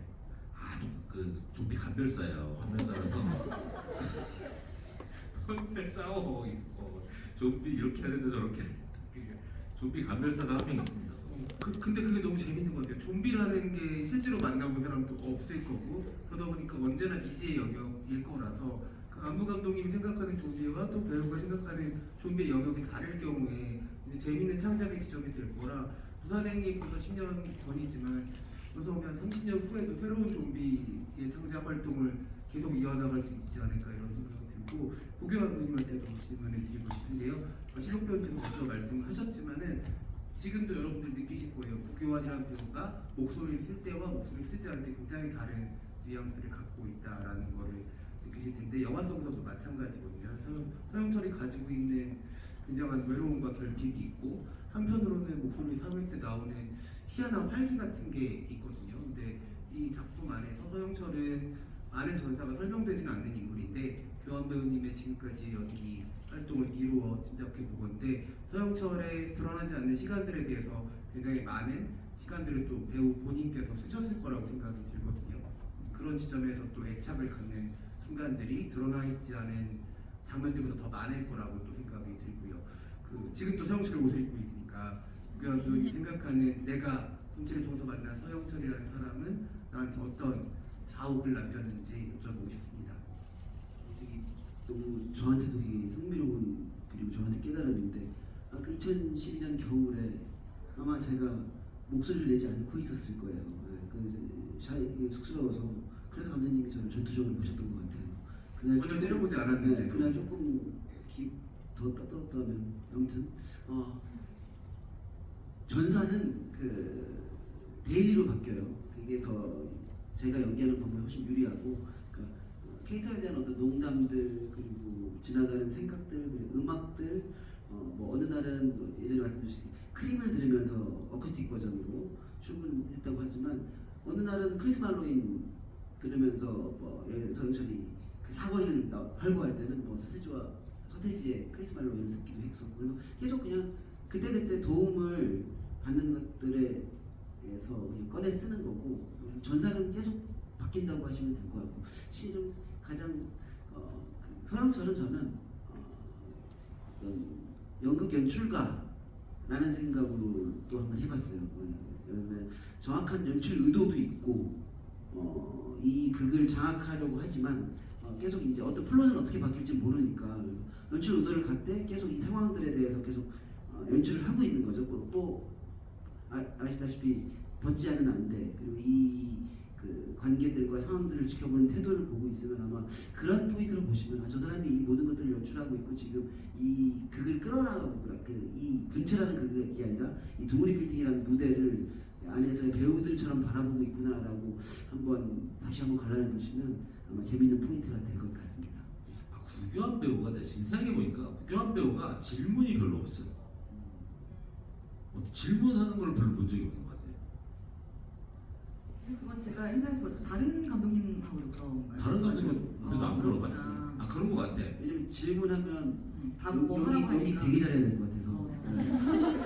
그 좀비 감별사예요. 감별사라서 맨날 싸워 좀비 이렇게 하는데 저렇게 좀비 감별사가 한 명 있습니다. 근데 그게 너무 재밌는 것 같아요. 좀비라는 게 실제로 만나본 사람도 없을 거고 그러다 보니까 언제나 미지의 영역일 거라서 그 안무 감독님이 생각하는 좀비와 또 배우가 생각하는 좀비의 영역이 다를 경우에 이제 재밌는 창작의 지점이 될 거라 부산행님부터 10년 전이지만 그래서 그냥 30년 후에도 새로운 좀비의 창작 활동을 계속 이어나갈 수 있지 않을까 이런 생각이 들고 고교환 배우님한테도 질문을 드리고 싶은데요. 실록 배우님께서 먼저 말씀하셨지만은 지금도 여러분들 느끼실 거예요. 구교환이라는 배우가 목소리를 쓸 때와 목소리를 쓰지 않을 때 굉장히 다른 뉘앙스를 갖고 있다라는 거를 느끼실 텐데 영화 속에서도 마찬가지거든요. 서영철이 가지고 있는 굉장한 외로움과 결핍이 있고 한편으로는 목소리 사용했을 때 나오는 희한한 활기 같은 게 있거든요. 근데 이 작품 안에서 서영철은 많은 전사가 설명되지는 않는 인물인데 교환 배우님의 지금까지 연기 활동을 이루어 짐작해 보건데 서영철의 드러나지 않는 시간들에 대해서 굉장히 많은 시간들을 또 배우 본인께서 쓰셨을 거라고 생각이 들거든요. 그런 지점에서 또 애착을 갖는 순간들이 드러나 있지 않은 장면들보다 더 많을 거라고 또 생각이 들고요. 지금도 서영철의 옷을 입고 있으니까 교환 배우님이 생각하는 내가 손질을 통해서 만난 서영철이라는 사람은 나한테 어떤 자욱을 남겼는지 여쭤보고 싶습니다. 되게 너무 저한테도 되게 흥미로운 그리고 저한테 깨달음인데 아까 2012년 겨울에 아마 제가 목소리를 내지 않고 있었을 거예요. 이게 쑥스러워서 그래서 감독님이 저를 전투적으로 보셨던 것 같아요. 그날 전혀 째려보지 않았는데 그날 조금 더 떠들었다면 아무튼 전사는 그 데일리로 바뀌어요. 그게 더 제가 연기하는 방법이 훨씬 유리하고 그러니까 캐릭터에 대한 어떤 농담들 그리고 지나가는 생각들 그리고 음악들 뭐 어느 날은 뭐 예전에 말씀드린 크림을 들으면서 어쿠스틱 버전으로 출근했다고 하지만 어느 날은 크리스마스 할로윈 들으면서 뭐 서영철이 그 사거리를 활보할 때는 뭐 서태지의 크리스마스 할로윈을 듣기도 했었고 그래서 계속 그냥 그때그때 도움을 받는 것들에 대해서 그냥 꺼내 쓰는 거고 전사는 계속 바뀐다고 하시면 될 것 같고 실은 가장 서영철은 저는 어떤 연극 연출가라는 생각으로 또 한번 해봤어요. 왜냐면 정확한 연출 의도도 있고 이 극을 장악하려고 하지만 계속 이제 어떤 플롯은 어떻게 바뀔지 모르니까 연출 의도를 갖되 계속 이 상황들에 대해서 계속 연출을 하고 있는 거죠. 또 아시다시피 벗지 않으면 안 돼. 그리고 그 관계들과 상황들을 지켜보는 태도를 보고 있으면 아마 그런 포인트로 보시면 저 사람이 이 모든 것들을 연출하고 있고 지금 이 극을 끌어나가고 있구나. 이 군체라는 극이 아니라 이 동물이 빌딩이라는 무대를 안에서의 배우들처럼 바라보고 있구나라고 다시 한번 갈라내 보시면 아마 재밌는 포인트가 될 것 같습니다. 구교환 배우가 내가 지금 생각해 보니까 구교환 배우가 질문이 별로 없어요. 질문하는 걸 별로 본 적이 없는 것 같아요. 그건 제가 행사에서 다른 감독님하고도 그런 건가요? 다른 감독은 그래도 안 물어봐요. 그렇구나. 그런 것 같아. 왜냐면 질문하면 뭐 하라고 연기 하니까. 되게 잘해야 되는 것 같아서.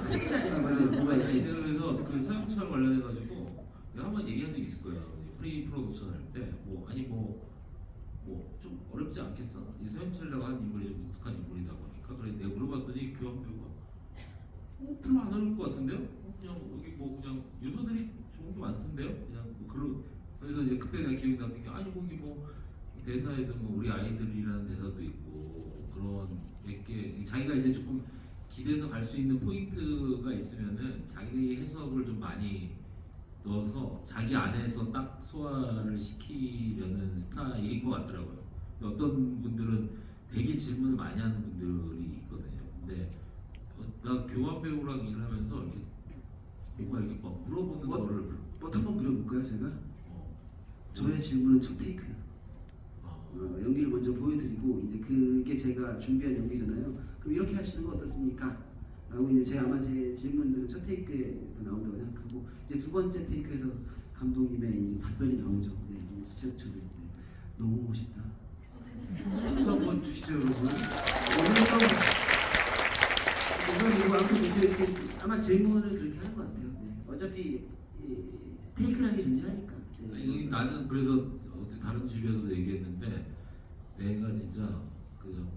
책임자니까 맞아요. 아니 그래서 그 서영철 관련해가지고 내가 한번 얘기한 적 있을 거야. 프리 프로덕션 할 때 좀 어렵지 않겠어? 이 서영철이라고 하는 인물이 좀 독특한 인물이다 보니까 그래 내가 물어봤더니 교환 배우가 별로 안 어려울 것 같은데요? 그냥 여기 그냥 요소들이 좋은 게 많던데요? 그냥 그래서 이제 그때 내가 기억이 났던 게 아니 거기 대사에도 우리 아이들이라는 대사도 있고 그런 몇 개 자기가 이제 조금 기대서 갈 수 있는 포인트가 있으면은 자기 해석을 좀 많이 넣어서 자기 안에서 딱 소화를 시키려는 스타일인 것 같더라고요. 근데 어떤 분들은 되게 질문을 많이 하는 분들이 있거든요. 근데 나 교환 배우랑 일을 하면서 이렇게 뭔가 이렇게 막 물어보는 거를 한번 물어볼까요, 제가? 저의 질문은 첫 테이크. 연기를 먼저 보여드리고 이제 그게 제가 준비한 연기잖아요. 그럼 이렇게 하시는 거 어떻습니까? 라고 이제 아마 제 질문들은 첫 테이크에서 나온다고 생각하고 이제 두 번째 테이크에서 감독님의 이제 답변이 나오죠. 네, 수채처럼 너무 멋있다. 박수 한번 주시죠, 여러분. 그리고 아무튼 이렇게 아마 질문을 그렇게 하는 것 같아요. 네. 어차피 테이크라는 게 존재하니까. 네. 아니, 나는 그래서 다른 집에서도 얘기했는데 내가 진짜 그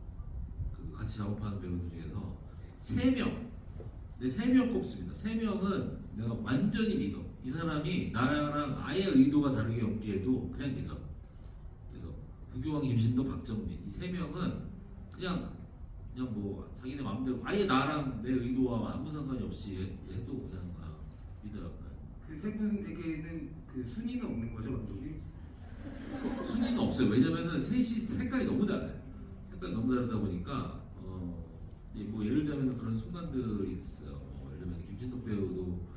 같이 작업하는 배우들 중에서 3명, 내 3명 꼽습니다. 3명은 내가 완전히 믿어. 이 사람이 나랑 아예 의도가 다르게 연기해도 그냥 믿어. 그래서 구교환, 김신도, 박정민 이 3명은 그냥 자기네 마음대로 아예 나랑 내 의도와 아무 상관이 없이 해도 그냥 믿어요. 그 세 분에게는 그 순위는 없는 거죠, 감독님? 순위는 없어요. 왜냐면은 셋이 색깔이 너무 달라요. 색깔이 너무 다르다 보니까 뭐 예를 들면 그런 순간들이 있어요. 예를 들면 김진덕 배우도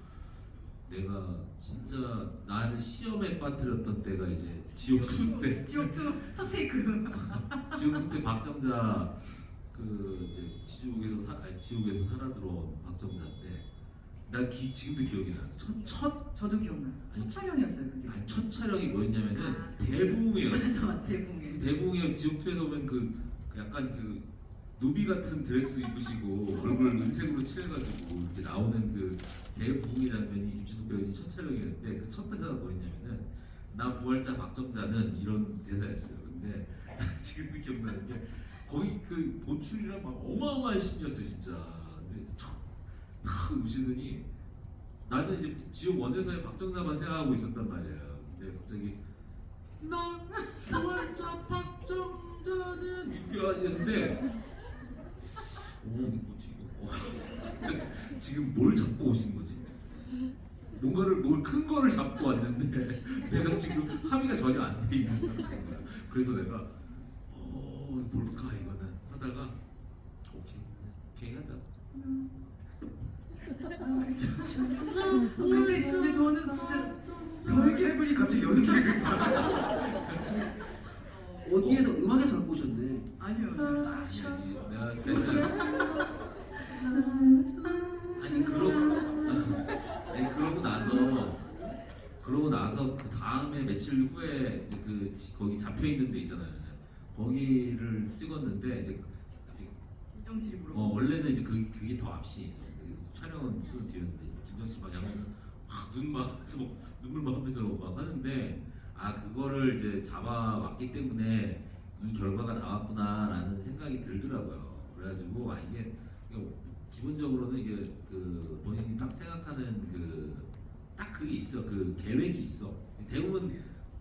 내가 진짜 나를 시험에 빠뜨렸던 때가 이제 지옥수 때. 지옥투 첫 테이크. 지옥수 때 박정자 그 이제 지옥에서 살아 들어온 박정자인데 나 지금도 기억이 나. 첫 저도 기억나요. 첫 촬영이었어요 그게. 첫 촬영이 뭐였냐면은 아, 대부흥이었어. 맞아 대붕에. 대부흥의 지옥투에서 보면 그 약간 그 누비 같은 드레스 입으시고 얼굴 은색으로 칠해가지고 이렇게 나오는 그 대부흥의 장면이 김신욱 배우님 첫 촬영이었는데 그 첫 대사가 뭐였냐면은 나 부활자 박정자는 이런 대사였어요. 근데 지금도 기억나는 게 거의 그 보출이랑 막 어마어마한 신이었어 진짜. 근데 탁 오시더니 나는 이제 지옥 원에서의 박정자만 생각하고 있었단 말이에요. 근데 갑자기 나 부활자 박정자는 이렇게 하는데 뭐지 이거? 지금 뭘 잡고 오신 거지? 뭘 큰 거를 잡고 왔는데 내가 지금 합의가 전혀 안 돼 있는 상태인 거야. 그래서 내가 뭘까 이거는 하다가 오케이 하자. 근데 저는 진짜 세 분이 갑자기 연기를 다 같이. 어디에서 음악에서 갖고 오셨네. 아니요. 내가 봤을 때는 아니 그러고 나서 그 다음에 며칠 후에 이제 거기 잡혀 있는 데 있잖아요. 거기를 찍었는데 이제 김정실이 물어. 원래는 이제 그게 더 앞시죠. 촬영은 수는 뒤였는데 김정실 막 양은 눈막 하면서 막 눈물 막 하면서 막 하는데 그거를 이제 잡아왔기 때문에 이 결과가 나왔구나라는 생각이 들더라고요. 그래가지고 이게 기본적으로는 이게 그 본인이 딱 생각하는 딱 그게 있어. 그 계획이 있어. 대부분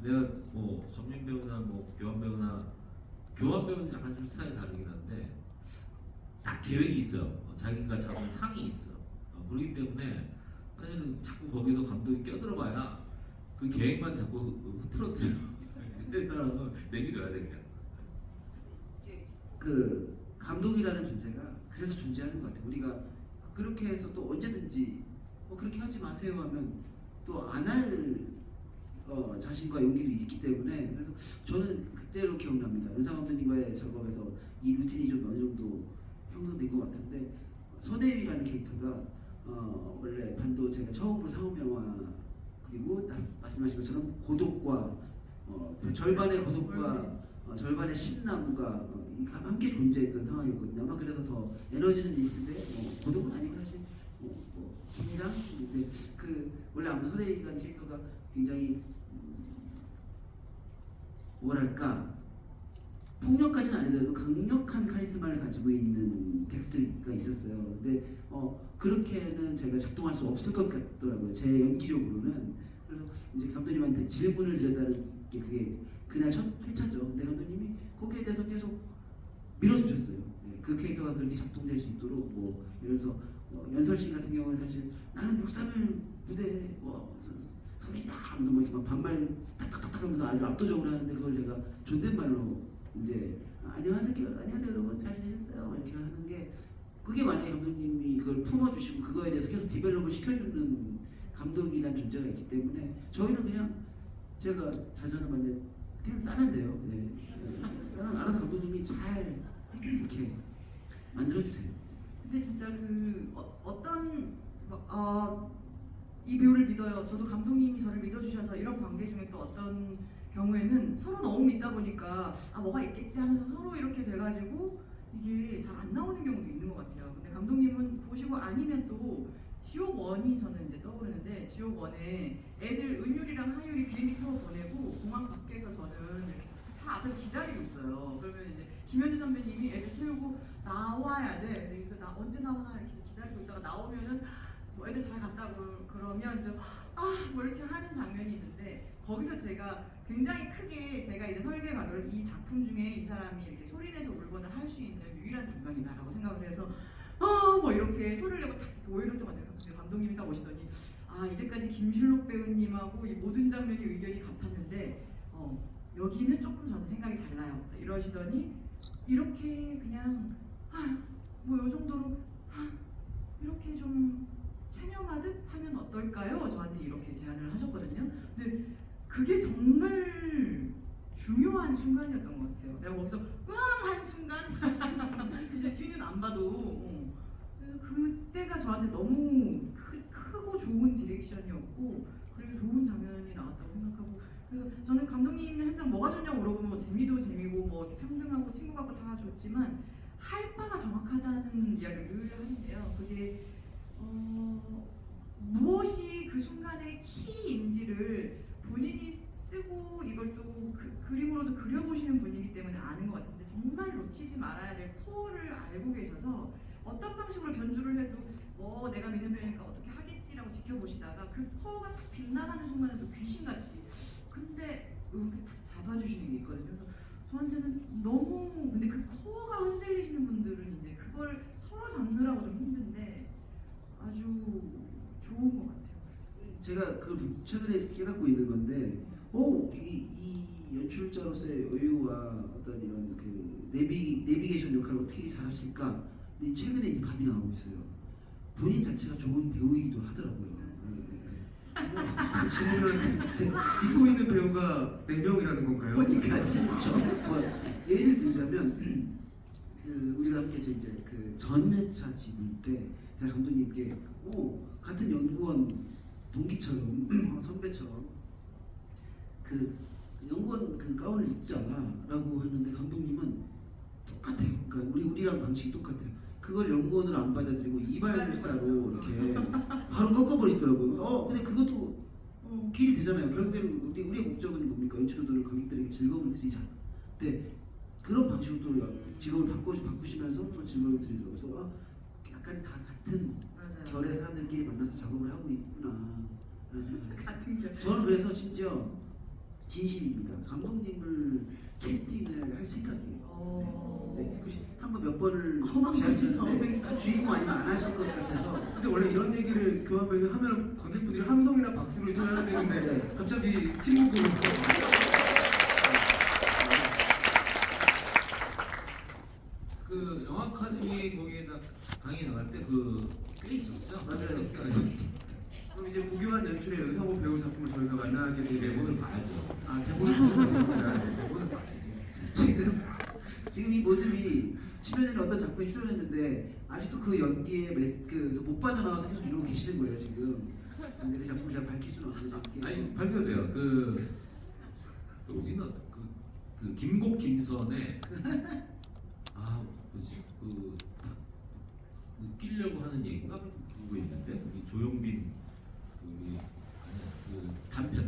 내가 뭐 정민 배우나 뭐 교환 배우는 약간 좀 스타일이 다르긴 한데 딱 계획이 있어요. 자기가 잡은 상이 있어. 그렇기 때문에 사실은 자꾸 거기서 감독이 껴들어봐야 그 계획만 자꾸 흐트러뜨려. 생각은 내기줘야 돼 그냥. 그 감독이라는 존재가 그래서 존재하는 것 같아요. 우리가 그렇게 해서 또 언제든지 그렇게 하지 마세요 하면 또 안 할 자신과 용기도 있기 때문에 그래서 저는 그때로 기억납니다. 연상 감독님과의 작업에서 이 루틴이 좀 어느 정도 형성된 것 같은데 서대휘라는 캐릭터가 원래 반도 제가 처음으로 상업 영화 그리고 말씀하신 것처럼 고독과 절반의 고독과 절반의 신남과 함께 존재했던 상황이었거든요. 아마 그래서 더 에너지는 있는데 고독은 아니고 사실 긴장? 근데 원래 아무튼 서대휘라는 캐릭터가 굉장히 뭐랄까 폭력까지는 아니더라도 강력한 카리스마를 가지고 있는 텍스트가 있었어요. 근데 그렇게는 제가 작동할 수 없을 것 같더라고요. 제 연기력으로는. 그래서 이제 감독님한테 질문을 드렸다는 게 그게 그날 첫 회차죠. 근데 감독님이 거기에 대해서 계속 밀어주셨어요. 네, 그 캐릭터가 그렇게 작동될 수 있도록 예를 들어서 연설씬 같은 경우는 사실 나는 631 무대 선생이다 하면서 이렇게 막 반말 탁탁탁탁 하면서 아주 압도적으로 하는데 그걸 제가 존댓말로 이제 안녕하세요 여러분 잘 지내셨어요 이렇게 하는 게 그게 만약에 감독님이 그걸 품어주시고 그거에 대해서 계속 디벨롭을 시켜주는 감독이라는 존재가 있기 때문에 저희는 그냥 제가 자주 하는 말인데 그냥 싸면 돼요. 네. 싸면 알아서 감독님이 잘 이렇게 만들어주세요. 근데 진짜 이 배우를 믿어요. 저도 감독님이 저를 믿어주셔서 이런 관계 중에 또 어떤 경우에는 서로 너무 믿다 보니까 뭐가 있겠지 하면서 서로 이렇게 돼가지고 이게 잘 안 나오는 경우도 있는 것 같아요. 근데 감독님은 보시고 아니면 또 지옥 원이 저는 이제 떠오르는데 지옥 원에 애들 은율이랑 하율이 비행기 타고 보내고 공항 밖에서 저는 이렇게 차 앞에서 기다리고 있어요. 그러면 이제 김현주 선배님이 애들 태우고 나와야 돼. 나 언제 나오나 이렇게 기다리고 있다가 나오면은 애들 잘 갔다 그러면 이제 뭐 이렇게 하는 장면이 있는데 거기서 제가 굉장히 크게 제가 이제 설계가로 이 작품 중에 이 사람이 이렇게 소리내서 울거나 할 수 있는 유일한 장면이다라고 생각을 해서 뭐 이렇게 소리를 내고 탁 오히려 또 감독님이 딱 오시더니 아 이제까지 김슐록 배우님하고 이 모든 장면이 의견이 같았는데 여기는 조금 저는 생각이 달라요. 이러시더니 이렇게 그냥 뭐 요 정도로 이렇게 좀 체념하듯 하면 어떨까요? 저한테 이렇게 제안을 하셨거든요. 근데 그게 정말 중요한 순간이었던 것 같아요. 내가 거기서 으앙 한 순간 이제 뒤는 안 봐도 그때가 저한테 너무 크고 좋은 디렉션이었고 그리고 좋은 장면이 나왔다고 생각하고 그래서 저는 감독님 현장 뭐가 좋냐고 물어보면 뭐 재미도 재미고 뭐 이렇게 평등하고 친구 같고 다 좋지만 할 바가 정확하다는 이야기를 늘 하는데요. 그게 무엇이 그 순간의 키인지를 본인이 쓰고 이걸 또 그림으로도 그려보시는 분이기 때문에 아는 것 같은데 정말 놓치지 말아야 될 코어를 알고 계셔서 어떤 방식으로 변주를 해도 뭐 내가 믿는 배우니까 어떻게 하겠지라고 지켜보시다가 그 코어가 딱 빗나가는 순간에 또 귀신같이 근데 이렇게 딱 잡아주시는 게 있거든요. 그래서 저한테는 너무 근데 그 코어가 흔들리시는 분들은 이제 그걸 서로 잡느라고 좀 힘든데 아주 좋은 것 같아요. 제가 그 최근에 깨닫고 있는 건데, 이 연출자로서의 여유와 어떤 이런 그 내비게이션 역할을 어떻게 잘하실까? 근데 최근에 이제 답이 나오고 있어요. 본인 자체가 좋은 배우이기도 하더라고요. 그러면 제 믿고 있는 배우가 4명이라는 건가요? 보니까 그렇죠. 예를 들자면 우리가 함께 이제 그 전회차 집을 때 제가 감독님께 같은 연구원 동기처럼 선배처럼 그 연구원 그 가운을 입자라고 하는데 감독님은 똑같아요. 그러니까 우리랑 방식이 똑같아요. 그걸 연구원으로 안 받아들이고 이발사로 이렇게 바로 꺾어버리시더라고요. 근데 그것도 길이 되잖아요. 결국에는 우리의 목적은 뭡니까? 연출들을 관객들에게 즐거움을 드리자. 근데 그런 방식으로 또 직업을 바꾸시면서 또 즐거움을 드리더라고요. 그래서 약간 다 같은 맞아요. 결의 사람들끼리 만나서 작업을 하고 있구나 라는 생각을 했어요. 같은 결. 저는 그래서 심지어 진심입니다. 감독님을 캐스팅을 할 생각이에요. 네, 한번 몇 번을 제안했는데 주인공 아니면 안 하실 것 같아서. 근데 원래 이런 얘기를 교환배우 하면 관객분들이 함성이나 박수를 쳐야 되는데 네. 갑자기 친구분 그 영화 아카데미 거기에다 강의 나갈 때 꽤 있었어요. 맞아요. 캐스트가 있었어요. 그럼 이제 구교환 연출의 연상호 배우 작품을 저희가 만나게 되면 대본을 봐야죠. 대본을 보시면 대본을 봐야지. 지금 이 모습이 10년 전에 어떤 작품에 출연했는데 아직도 그 연기에 못 빠져나와서 계속 이러고 계시는 거예요 지금. 근데 그 작품을 제가 밝힐 수는 없어요. 아니 발표도 돼요. 그 어딘가 그 김곡 김선의 뭐지 웃기려고 하는 얘기인가 그거 있는데 우리 조용빈 단편에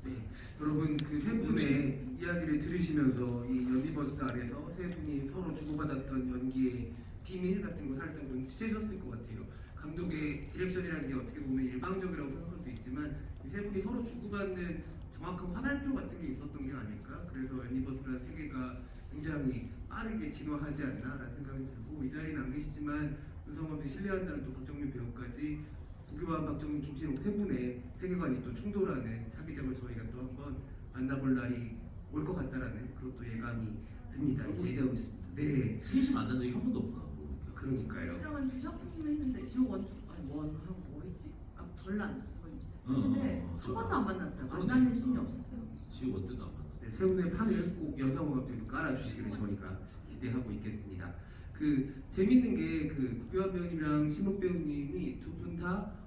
네, 여러분 그 세 분의 이야기를 들으시면서 이 연디버스 안에서 세 분이 서로 주고받았던 연기의 비밀 같은 거 살짝 눈치채셨을 것 같아요. 감독의 디렉션이라는 게 어떻게 보면 일방적이라고 생각할 수 있지만 이 세 분이 서로 주고받는 정확한 화살표 같은 게 있었던 게 아닐까. 그래서 연디버스라는 세계가 굉장히 빠르게 진화하지 않나라는 생각이 들고 이 자리는 안 계시지만 윤성범이 신뢰한다는 또 박정민 배우까지 구교환, 박정민, 김신욱 세 분의 세계관이 또 충돌하는 차기작을 저희가 또 한번 만나볼 날이 올 것 같다라는 그런 또 예감이 듭니다. 이제 기대하고 있습니다. 네 셋이 만난 적이 한 번도 없나 그러니까요. 실험은 2작품 했는데 지옥 원하고 뭐였지? 전란 했는데 한 번도 안 만났어요. 만나는 씬이 없었어요. 지금 어때도 안 만나. 네, 세 분의 판을 꼭 연상호 감독에서 깔아주시기를 저희가 기대하고 있겠습니다. 그 재밌는 게 그 구교환 배우님이랑 신욱 배우님이 두 분 다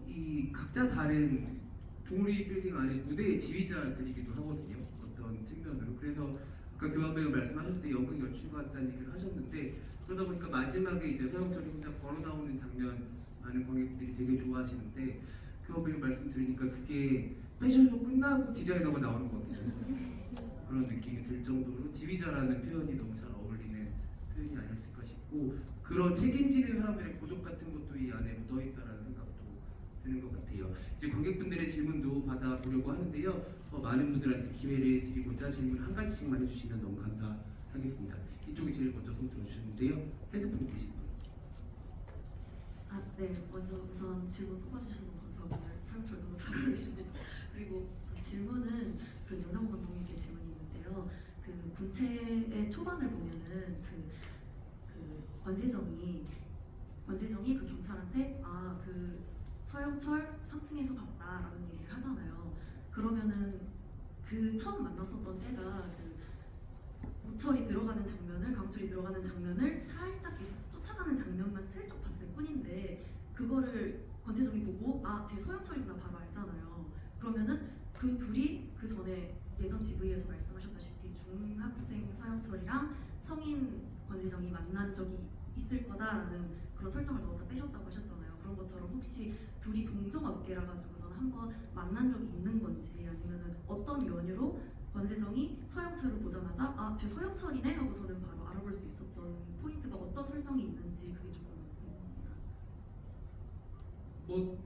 이 각자 다른 둥우리 빌딩 안에 무대의 지휘자들이기도 하거든요. 어떤 측면으로. 그래서 아까 교환 배우 말씀하셨을 때 연극 연출가 같다는 얘기를 하셨는데 그러다 보니까 마지막에 이제 서영철이 혼자 걸어 나오는 장면 많은 관객들이 되게 좋아하시는데 교환 배우 말씀 들으니까 그게 패션쇼 끝나고 디자이너가 나오는 것 같아요. 그런 느낌이 들 정도로 지휘자라는 표현이 너무 잘 어울리는 표현이 아니었을까 싶고 그런 책임지는 사람들의 고독 같은 것도 이 안에 묻어있다라는 생각도 드는 것 같아요. 이제 관객분들의 질문도 받아보려고 하는데요. 더 많은 분들한테 기회를 드리고자 질문 한 가지씩만 해주시면 너무 감사하겠습니다. 이쪽이 제일 먼저 손 들어주셨는데요. 헤드폰 계신 분. 네. 먼저 우선 질문 뽑아주셔서 너무 감사합니다. 설명을 너무 잘 어울리십니다. 그리고 저 질문은 그 영상 감독님께 질문이 있는데요. 그 군체의 초반을 보면은 그 권세정이 그 경찰한테 그 서영철 3층에서 봤다라는 얘기를 하잖아요. 그러면은 그 처음 만났었던 때가 그 우철이 들어가는 장면을 강철이 들어가는 장면을 살짝 이렇게 쫓아가는 장면만 슬쩍 봤을 뿐인데 그거를 권세정이 보고 쟤 서영철이구나 바로 알잖아요. 그러면은 그 둘이 그 전에 예전 GV에서 말씀하셨다시피 중학생 서영철이랑 성인 권세정이 만난 적이 있을 거다라는 그런 설정을 넣어다 빼셨다고 하셨잖아요. 그런 것처럼 혹시 둘이 동종업계라 가지고서는 한번 만난 적이 있는 건지 아니면은 어떤 연유로 권세정이 서영철을 보자마자 쟤 서영철이네 하고서는 바로 알아볼 수 있었던 포인트가 어떤 설정이 있는지 그게 조금 궁금합니다. 뭐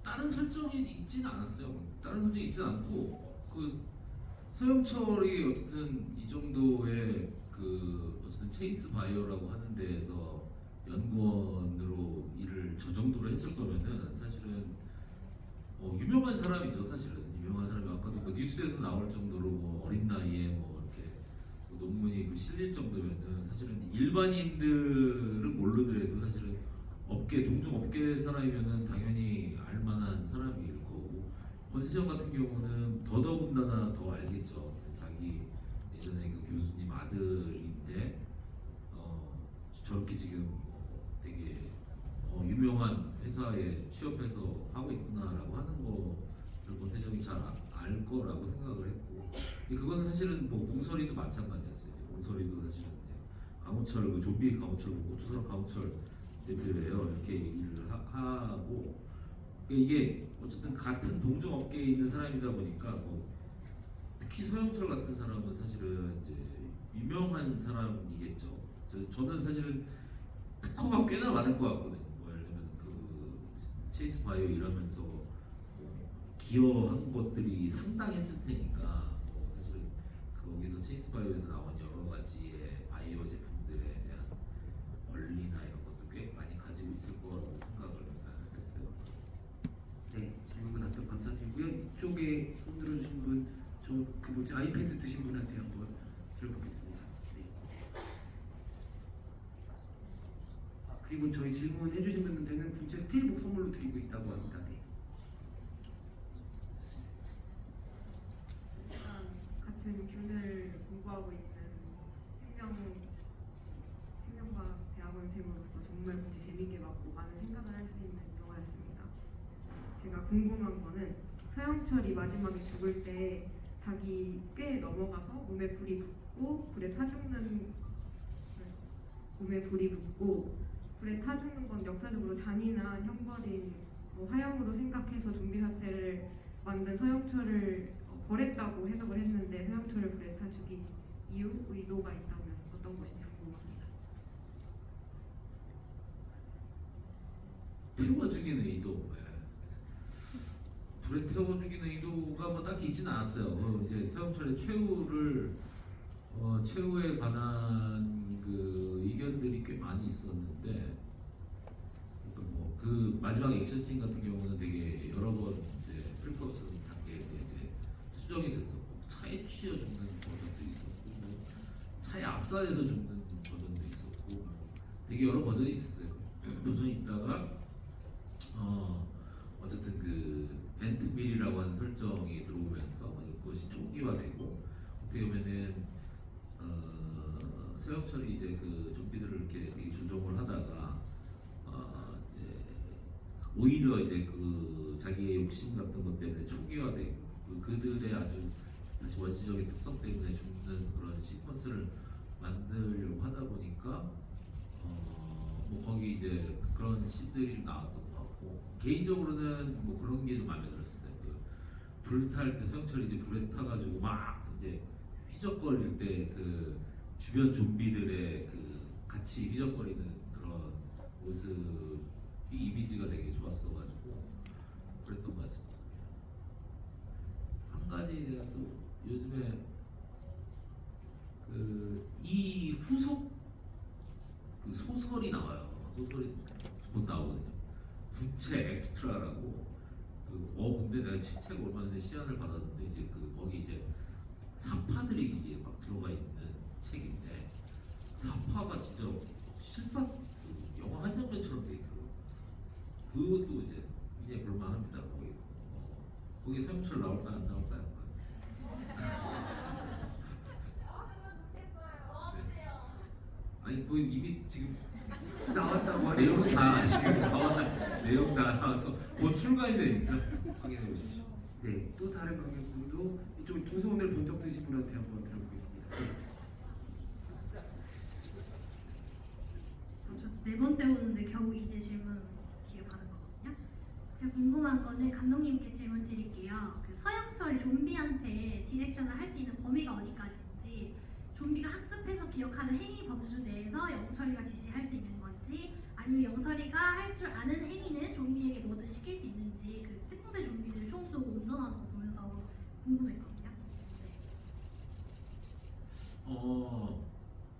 다른 설정이 있진 않았어요. 다른 설정이 있진 않고 그 서영철이 어쨌든 이 정도의 그 어쨌든 체이스 바이어라고 하는 데에서 연구원으로 일을 저 정도로 했을 거면은 사실은 유명한 사람이죠. 사실은 유명한 사람이 아까도 뭐 뉴스에서 나올 정도로 뭐 어린 나이에 뭐 이렇게 뭐 논문이 실릴 정도면은 사실은 일반인들은 모르더라도 사실은 동종 업계 사람이면은 당연히 알만한 사람일 거고 권세정 같은 경우는 더더군다나 더 알겠죠. 자기 예전에 그 교수님 아들인데 저렇게 지금 되게 유명한 회사에 취업해서 하고 있구나라고 하는 거를 권세정이 잘 알 거라고 생각을 했고 근데 그건 사실은 뭐 공설이도 마찬가지였어요. 공설이도 사실은 이제 강호철 그 좀비 강호철 고추설 강호철 대표예요. 이렇게 얘기를 하고 이게 어쨌든 같은 동종 업계에 있는 사람이다 보니까 뭐 특히 서영철 같은 사람은 사실은 이제 유명한 사람이겠죠. 저는 사실은 특허가 꽤나 많을 것 같거든요. 뭐 예를 들면 그 체이스 바이오 일하면서 뭐 기여한 것들이 상당했을 테니까 뭐 사실은 거기서 체이스 바이오에서 나온 여러 가지의 바이오 제품들에 대한 권리나 이런 것도 꽤 많이 가지고 있을 거라고 생각을 했어요. 네, 질문 답변 감사드리고요. 이쪽에 손 들어주신 분, 그 뭐지 아이패드 드신 분한테 한번 들어보겠습니다. 네. 그리고 저희 질문해주신 분한테는 군체 스틸북 선물로 드리고 있다고 합니다. 네. 일단 같은 균을 공부하고 있는 생명과학 대학원생으로서 정말 문제 재밌게 봤고 많은 생각을 할 수 있는 영화였습니다. 제가 궁금한 거는 서영철이 마지막에 죽을 때 자기 꽤 넘어가서 몸에 불이 붙고 불에 타 죽는 건 역사적으로 잔인한 형벌인 화형으로 생각해서 좀비 사태를 만든 서영철을 벌했다고 해석을 했는데 서영철을 불에 타 죽인 이유, 의도가 있다면 어떤 것인지 궁금합니다. 태워 죽이는 의도. 불에 태워 죽이는 의도가 뭐 딱히 있지는 않았어요. 이제 서영철의 최후에 관한 그 의견들이 꽤 많이 있었는데, 뭐 그 마지막 액션씬 같은 경우는 되게 여러 번 이제 프리프로스 단계에서 이제 수정이 됐었고, 차에 치여 죽는 버전도 있었고, 뭐 차에 압사해서 죽는 버전도 있었고, 뭐 되게 여러 버전이 있었어요. 버전이 있다가 어쨌든 그 벤트밀이라고 하는 설정이 들어오면서 그것이 초기화되고 어떻게 보면은 서영철이 이제 그 좀비들을 이렇게 되게 조종을 하다가 이제 오히려 이제 그 자기의 욕심 같은 것 때문에 초기화되고 그들의 아주 다시 원시적인 특성 때문에 죽는 그런 시퀀스를 만들려고 하다 보니까 뭐 거기 이제 그런 씬들이 좀 나왔던 것 같고 개인적으로는 뭐 그런 게 좀 마음에 들었어요. 그 불 탈 때 서영철이 이제 불에 타가지고 막 이제 휘적거릴 때 그 주변 좀비들의 그 같이 휘적거리는 그런 모습이 이미지가 되게 좋았어가지고 그랬던 것 같습니다. 한 가지 내가 또 요즘에 그 이 후속 그 소설이 나와요. 소설이 곧 나오거든요. 건데 내가 책 얼마 전에 시안을 받았는데 이제 거기 이제 사파들이 이게 막 들어가 있는 책인데 사파가 진짜 실사 영화 한 장면처럼 돼 있더라고. 그것도 이제 굉장히 볼만합니다. 거기 서영철 나올까 안 나올까요? 네. 아니 그 이미 지금 나왔다고 하네요. 내용은 다 지금 내용 다 나와서 곧 출간이 되니까 확인해 보십시오. 네, 또 다른 관객분도 이쪽 두 손을 번쩍 드신 분한테 한번 들어보겠습니다. 저 네 번째 오는데 겨우 이제 질문 기회 받은 거거든요. 제가 궁금한 거는 감독님께 질문 드릴게요. 그 서영철이 좀비한테 디렉션을 할 수 있는 범위가 어디까지인지, 좀비가 학습해서 기억하는 행위 범주 내에서 영철이가 지시할 수 있는 건지, 아니면 영철이가 할 줄 아는 행위는 좀비에게 뭐든 시킬 수 있는지, 그 특공대 좀비들 총 쏘고 운전하는 거 보면서 궁금했거든요.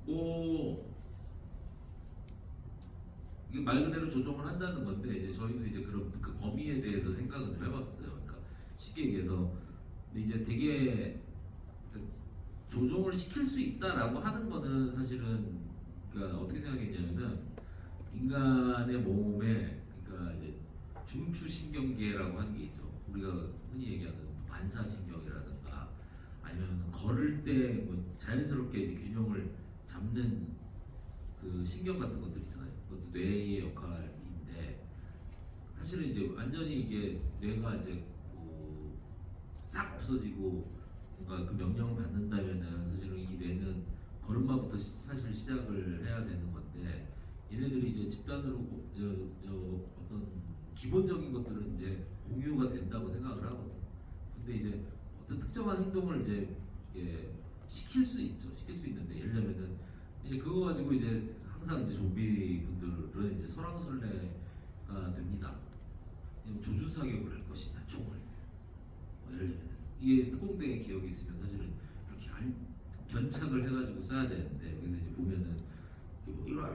뭐 이게 말 그대로 조정을 한다는 건데 이제 저희도 이제 그런 그 범위에 대해서 생각을 좀 해봤어요. 그러니까 쉽게 얘기해서 근데 이제 되게 그 조정을 시킬 수 있다라고 하는 거는 사실은 그러니까 어떻게 생각했냐면은 인간의 몸에 그러니까 이제 중추신경계라고 하는 게 있죠. 우리가 흔히 얘기하는 반사신경이라든가 아니면 걸을 때 뭐 자연스럽게 이제 균형을 잡는 그 신경 같은 것들 있잖아요. 그것도 뇌의 역할인데 사실은 이제 완전히 이게 뇌가 이제 싹 없어지고 뭔가 그 명령을 받는다면은 사실은 이 뇌는 걸음마부터 사실 시작을 해야 되는 건데 얘네들이 이제 집단으로 어떤 기본적인 것들은 이제 공유가 된다고 생각을 하거든요. 근데 이제 어떤 특정한 행동을 이제 시킬 수 있죠. 시킬 수 있는데 예를 들면은 이제 그거 가지고 이제 항상 이제 좀비 분들은 이제 설왕설래가 됩니다. 조준 사격을 할 것이냐 총을 예를 들면 이게 특공대 기억이 있으면 사실은 이렇게 견착을 해가지고 써야 되는데 그래서 이제 보면은 뭐 이런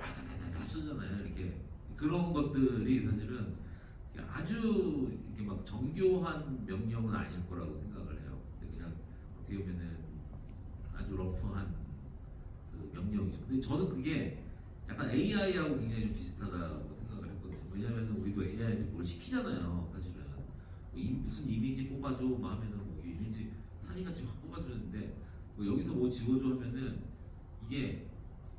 쓰잖아요. 이렇게 그런 것들이 사실은 아주 이렇게 막 정교한 명령은 아닐 거라고 생각을 해요. 근데 그냥 어떻게 보면은 아주 러프한 그 명령이죠. 근데 저는 그게 약간 AI하고 굉장히 좀 비슷하다고 생각을 했거든요. 왜냐면은 우리도 AI한테 뭘 시키잖아요. 사실은 무슨 이미지 뽑아줘 뭐 하면은 뭐 이미지 사진같이 확 뽑아주는데 뭐 여기서 뭐 지워줘 하면은 이게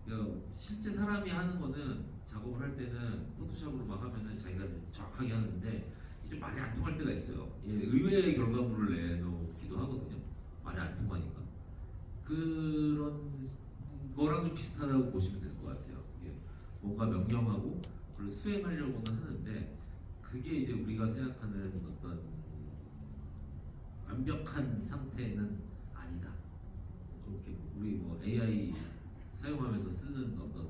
그러니까 실제 사람이 하는 거는 작업을 할 때는 포토샵으로 막 하면은 자기가 정확하게 하는데 좀 말이 안 통할 때가 있어요. 의외의 결과물을 내놓기도 하거든요. 말이 안 통하니까 그런 거랑 좀 비슷하다고 보시면 될 것 같아요. 이게 뭔가 명령하고 그걸 수행하려고는 하는데 그게 이제 우리가 생각하는 어떤 완벽한 상태는 아니다. 그렇게 우리 뭐 AI 사용하면서 쓰는 어떤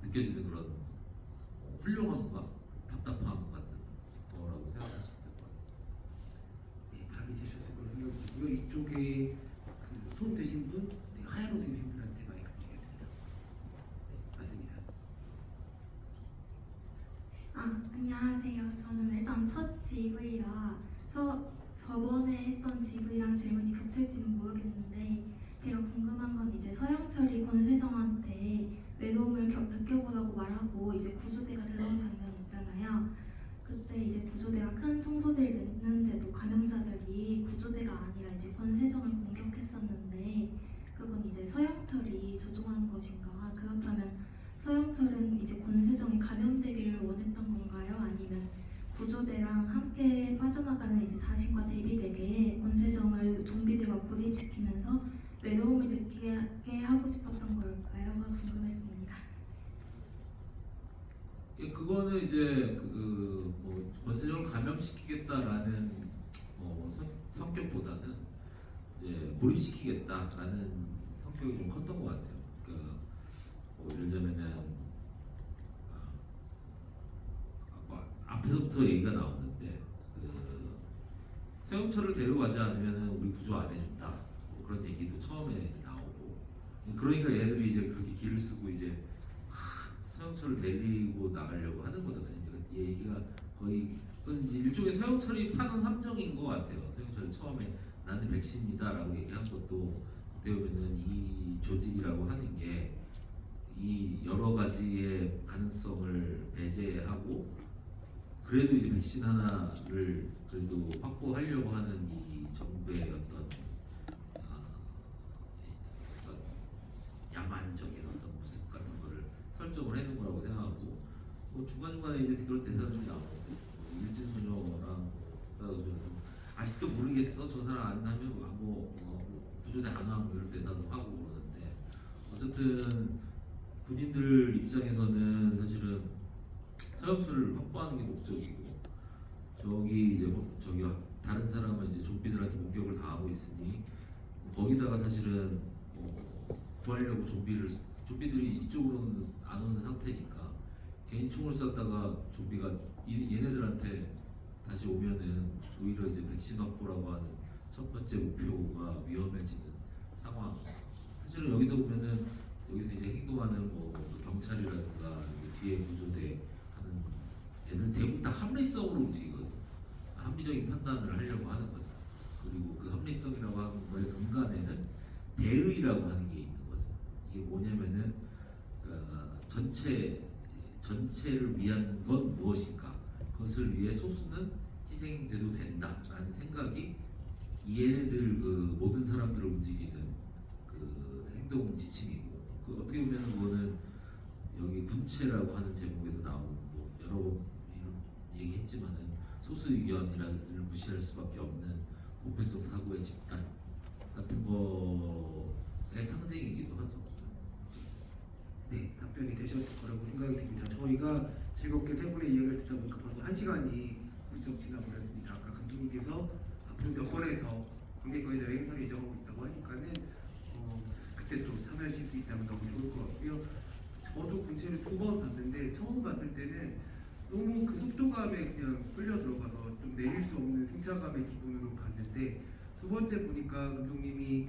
느껴지는 그런 훌륭함과 답답함 같은 거라고 생각하시면 될 것 같아요. 네, 답이 되셨을 거라고 생각드리고요. 이쪽에 그 손 드신 분, 네, 하얀 옷 입으신 분한테 마이크 드리겠습니다. 네, 맞습니다. 안녕하세요. 저는 일단 첫 GV라 저번에 했던 GV랑 질문이 겹칠지는 모르겠는데 제가 궁금한 건 이제 서영철이 권세정한테 외로움을 느껴보라고 말하고 이제 구조대가 들어온 장면 있잖아요. 그때 이제 구조대가 큰 청소들을 냈는데도 감염자들이 구조대가 아니라 이제 권세정을 공격했었는데 그건 이제 서영철이 조종한 것인가? 그렇다면 서영철은 이제 권세정이 감염되기를 원했던 건가요? 아니면 구조대랑 함께 빠져나가는 이제 자신과 대비되게 권세정을 좀비들과 고립시키면서 외로움을 느끼게 하고 싶었던 걸까요?가 궁금했습니다. 그거는 이제 뭐 권세정을 감염시키겠다라는 성격보다는 이제 고립시키겠다라는 성격이 좀 컸던 것 같아요. 그러니까 예를 들면은 앞에서부터 얘기가 나오는데 서영철을 데려가지 않으면은 우리 구조 안 해준다. 뭐 그런 얘기도 처음에 나오고 그러니까 얘들이 이제 그렇게 길을 쓰고 이제 서영철을 데리고 나가려고 하는 거잖아요. 이제 얘기가 거의 그건 이제 일종의 서영철이 파는 함정인 것 같아요. 서영철이 처음에 나는 백신이다라고 얘기한 것도 어떻게 보면은 이 조직이라고 하는 게 이 여러 가지의 가능성을 배제하고 그래도 이제 백신 하나를 그래도 확보하려고 하는 이 정부의 어떤 야만적인 어떤 모습 같은 거를 설정을 해놓은 거라고 생각하고 뭐 중간중간에 이제 그런 대사들이 나오고 일진소녀랑 아직도 모르겠어 저 사람 안 하면 구조대 안 하고 이런 대사도 하고 그러는데 어쨌든 군인들 입장에서는 사실은 서영철을 확보하는 게 목적이고 저기 이제 저기 다른 사람은 이제 좀비들한테 공격을 당하고 있으니 거기다가 사실은 구하려고 좀비들이 이쪽으로는 안 오는 상태니까 괜히 총을 쐈다가 좀비가 얘네들한테 다시 오면은 오히려 이제 백신 확보라고 하는 첫 번째 목표가 위험해지는 상황. 사실은 여기서 보면은 여기서 이제 행동하는 뭐 경찰이라든가 뒤에 구조대 하는 애들 대부분 다 합리성으로 움직이거든. 합리적인 판단을 하려고 하는 거죠. 그리고 그 합리성이라고 하는 거의 근간에는 대의라고 하는 게 있는 거죠. 이게 뭐냐면은 전체를 위한 건 무엇인가? 그것을 위해 소수는 희생돼도 된다라는 생각이 얘네들 그 모든 사람들을 움직이는 그 행동 지침이고 그 어떻게 보면 그거는 여기 군체라고 하는 제목에서 나오는 뭐 여러 번 얘기했지만은 소수 의견이라를 무시할 수밖에 없는 보편적 사고의 집단 같은 거의 상징이기도 하죠. 네, 답변이 되셨을 거라고 생각이 듭니다. 저희가 즐겁게 세 분의 이야기를 듣다 보니까 벌써 1시간이 훌쩍 지나버렸습니다. 아까 감독님께서 앞으로 몇 번에 더 관객과의 대화 행사를 예정하고 있다고 하니까는 그때 또 참여하실 수 있다면 너무 좋을 것 같고요. 저도 군체를 2번 봤는데 처음 봤을 때는 너무 그 속도감에 그냥 끌려 들어가서 좀 내릴 수 없는 승차감의 기분으로 봤는데 두 번째 보니까 감독님이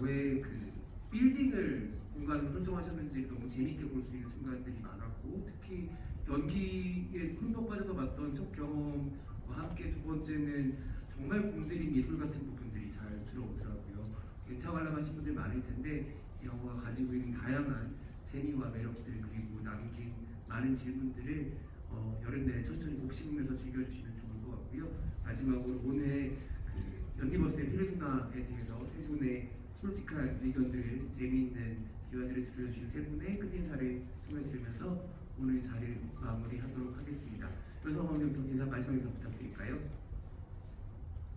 왜 그 빌딩을 공간을 설정하셨는지 너무 재밌게 볼 수 있는 순간들이 많았고 특히 연기에 흠뻑 빠져서 봤던 첫 경험과 함께 두 번째는 정말 공들인 미술 같은 부분들이 잘 들어오더라고요. 예차 관람하신 분들 많을 텐데 이 영화가 가지고 있는 다양한 재미와 매력들 그리고 남긴 많은 질문들을 여름 내내 천천히 곱씹으면서 즐겨주시면 좋을 것 같고요. 마지막으로 오늘 그 연니버스의 페르소나에 대해서 세 분의 솔직한 의견들을 재미있는 대화들을 들려주신 세 분의 끝인사를 소개드리면서 오늘 자리를 마무리하도록 하겠습니다. 조성원님부터 인사 마지막 인사 부탁드릴까요?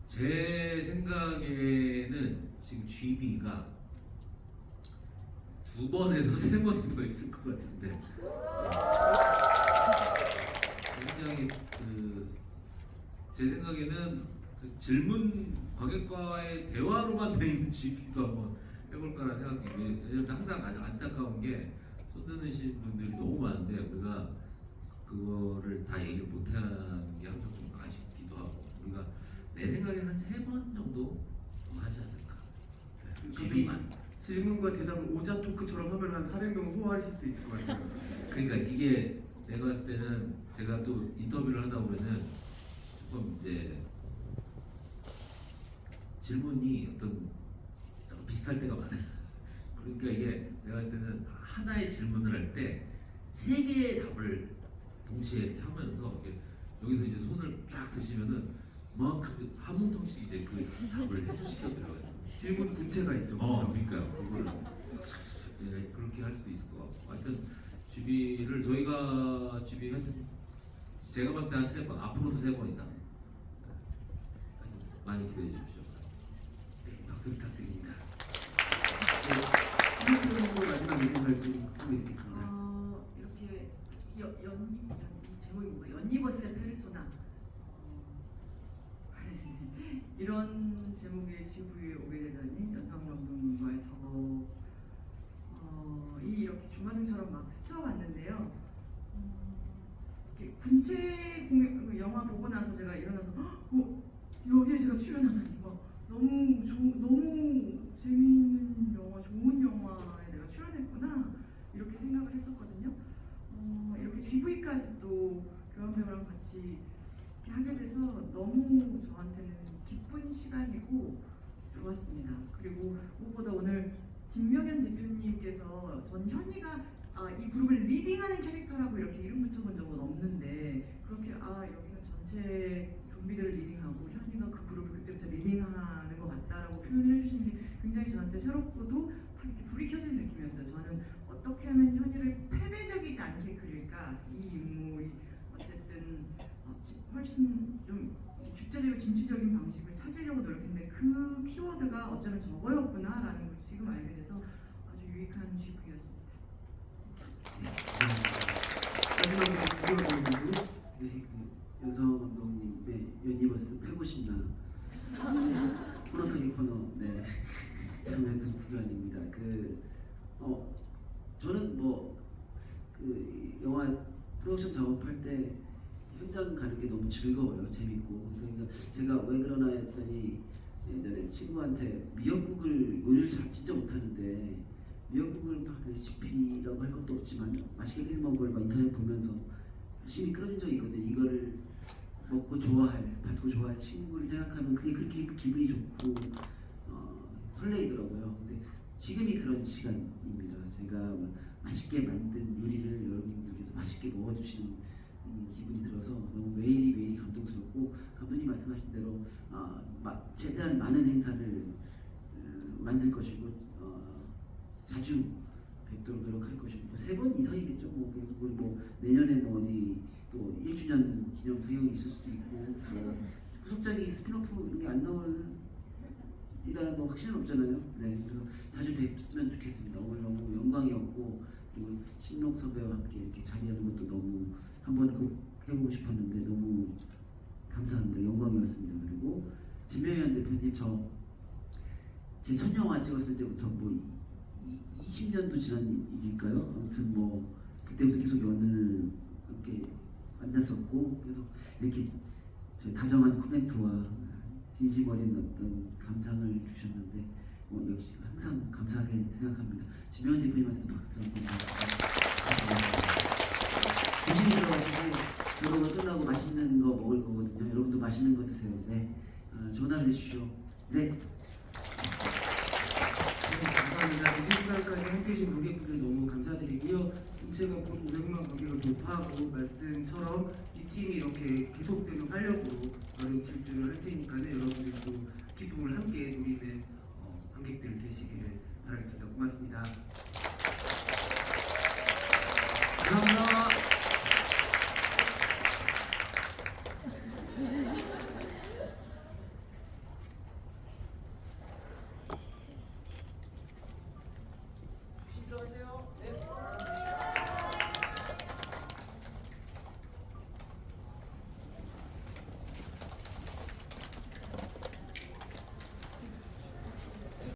제 생각에는 지금 GB가 2번에서 3번이 더 있을 것 같은데 굉장히 제 생각에는 그 질문 관객과의 대화로만 돼 있는 GB도 한번 해볼까라는 생각이 들어요. 왜냐면 항상 안타까운 게 손드시는 분들이 너무 많은데 우리가 그거를 다 얘기를 못하는 게 항상 좀 아쉽기도 하고 우리가 내 생각에 한 3번 정도 더 하지 않을까. GB만. 질문과 대답을 오자 토크처럼 하면 한 400명 소화하실 수 있을 것 같아요. 그러니까 이게 내가 봤을 때는 제가 또 인터뷰를 하다 보면은 조금 이제 질문이 어떤 조금 비슷할 때가 많아요. 그러니까 이게 내가 봤을 때는 하나의 질문을 할 때 3개의 답을 동시에 이렇게 하면서 이렇게 여기서 이제 손을 쫙 드시면은 한 뭉텅씩 이제 그 답을 해소시켜 드려가지고 질문 군체가 있죠. 그렇죠? 그러니까요. 그걸 그렇게 할 수도 있을 것 같고 하여튼 GB를 저희가 GB 하여튼 제가 봤을 때 한 3번 앞으로도 3번이다. 많이 기대해 주십시오. 네, 박수 부탁드립니다. 네, 마지막 얘기 말씀 부탁드리겠습니다. 이렇게 이 제목이 뭔가 연니버스의 페르소나 이런 제목의 GV에 오게 되다니 연상 감독님과의 작업 이렇게 주마등처럼 막 스쳐갔는데요. 군체 영화 보고 나서 제가 일어나서 여기에 제가 출연하다니 너무 재미있는 영화, 좋은 영화에 내가 출연했구나 이렇게 생각을 했었거든요. 이렇게 GV까지 또 교환 배우랑 같이 이렇게 하게 돼서 너무 저한테는 기쁜 시간이고 좋았습니다. 그리고 무엇보다 오늘 진명현 대표님께서 전 현이가 이 그룹을 리딩하는 캐릭터라고 이렇게 이름 붙여본 적은 없는데 그렇게 여기는 전체 좀비들을 리딩하고 현이가 그 그룹을 그때부터 리딩하는 것 같다라고 표현을 해주시는 게 굉장히 저한테 새롭고도 딱 이렇게 불이 켜지는 느낌이었어요. 저는 어떻게 하면 현이를 패배적이지 않게 그릴까, 이 인물이 어쨌든 훨씬 좀 이 주체적이고 진취적인 방식을 찾으려고 노력했는데 그 키워드가 어쩌면 저거였구나라는 걸 지금 알게 돼서 아주 유익한 GV였습니다. 마지막으로 궁금한 네, 그 여성 감독님, 네, 유니버스 패고 싶나 코너 속의 코너, 네, 참여했던 구간입니다. 저는 그 영화 프로덕션 작업할 때 현장 가는 게 너무 즐거워요, 재밌고. 그래서 제가 왜 그러나 했더니 예전에 친구한테 미역국을 요리를 진짜 못하는데 미역국을 막 레시피라고 할 것도 없지만 맛있게 끓여 먹은 걸 막 인터넷 보면서 열심히 끓여준 적이 있거든요. 이거를 먹고 받고 좋아할 친구를 생각하면 그게 그렇게 기분이 좋고 설레이더라고요. 근데 지금이 그런 시간입니다. 제가 맛있게 만든 요리를 여러분들께서 맛있게 먹어주시는 기분이 들어서 너무 매일이 감동스럽고, 감독님 말씀하신 대로 최대한 많은 행사를 만들 것이고 자주 뵙도록 노력할 것이고 3번 이상이겠죠. 그래서 내년에 어디 또 1주년 기념 상영이 있을 수도 있고 후속작이 스피노프 이런 게 안 나올 이라 확신은 없잖아요. 네, 그래서 자주 뵙으면 좋겠습니다. 오늘 너무 영광이었고, 그리고 신록 선배와 함께 이렇게 자리하는 것도 너무 한번 꼭 해보고 싶었는데 너무 감사합니다. 영광이었습니다. 그리고 진명현 대표님, 제 첫 영화 찍었을 때부터 20년도 지난 일일까요? 아무튼 그때부터 계속 연을 함께 만났었고, 계속 이렇게 저희 다정한 코멘트와 진심 어린 어떤 감상을 주셨는데 역시 항상 감사하게 생각합니다. 진명현 대표님한테도 박수 한번 조심히 들어가시고 여러분 끝나고 맛있는 거 먹을 거거든요. 여러분도 맛있는 거 드세요. 네, 좋은 하루 되십시오. 네. 감사합니다. 이 시간까지 함께해 주신 관객분들 너무 감사드리고요. 제가 곧 500만 관객을 돌파하고 말씀처럼 이 팀이 이렇게 계속되는 활력으로 다른 질주를 할 테니까는 여러분들도 기쁨을 함께 누리는 관객들 되시기를 바라겠습니다. 고맙습니다.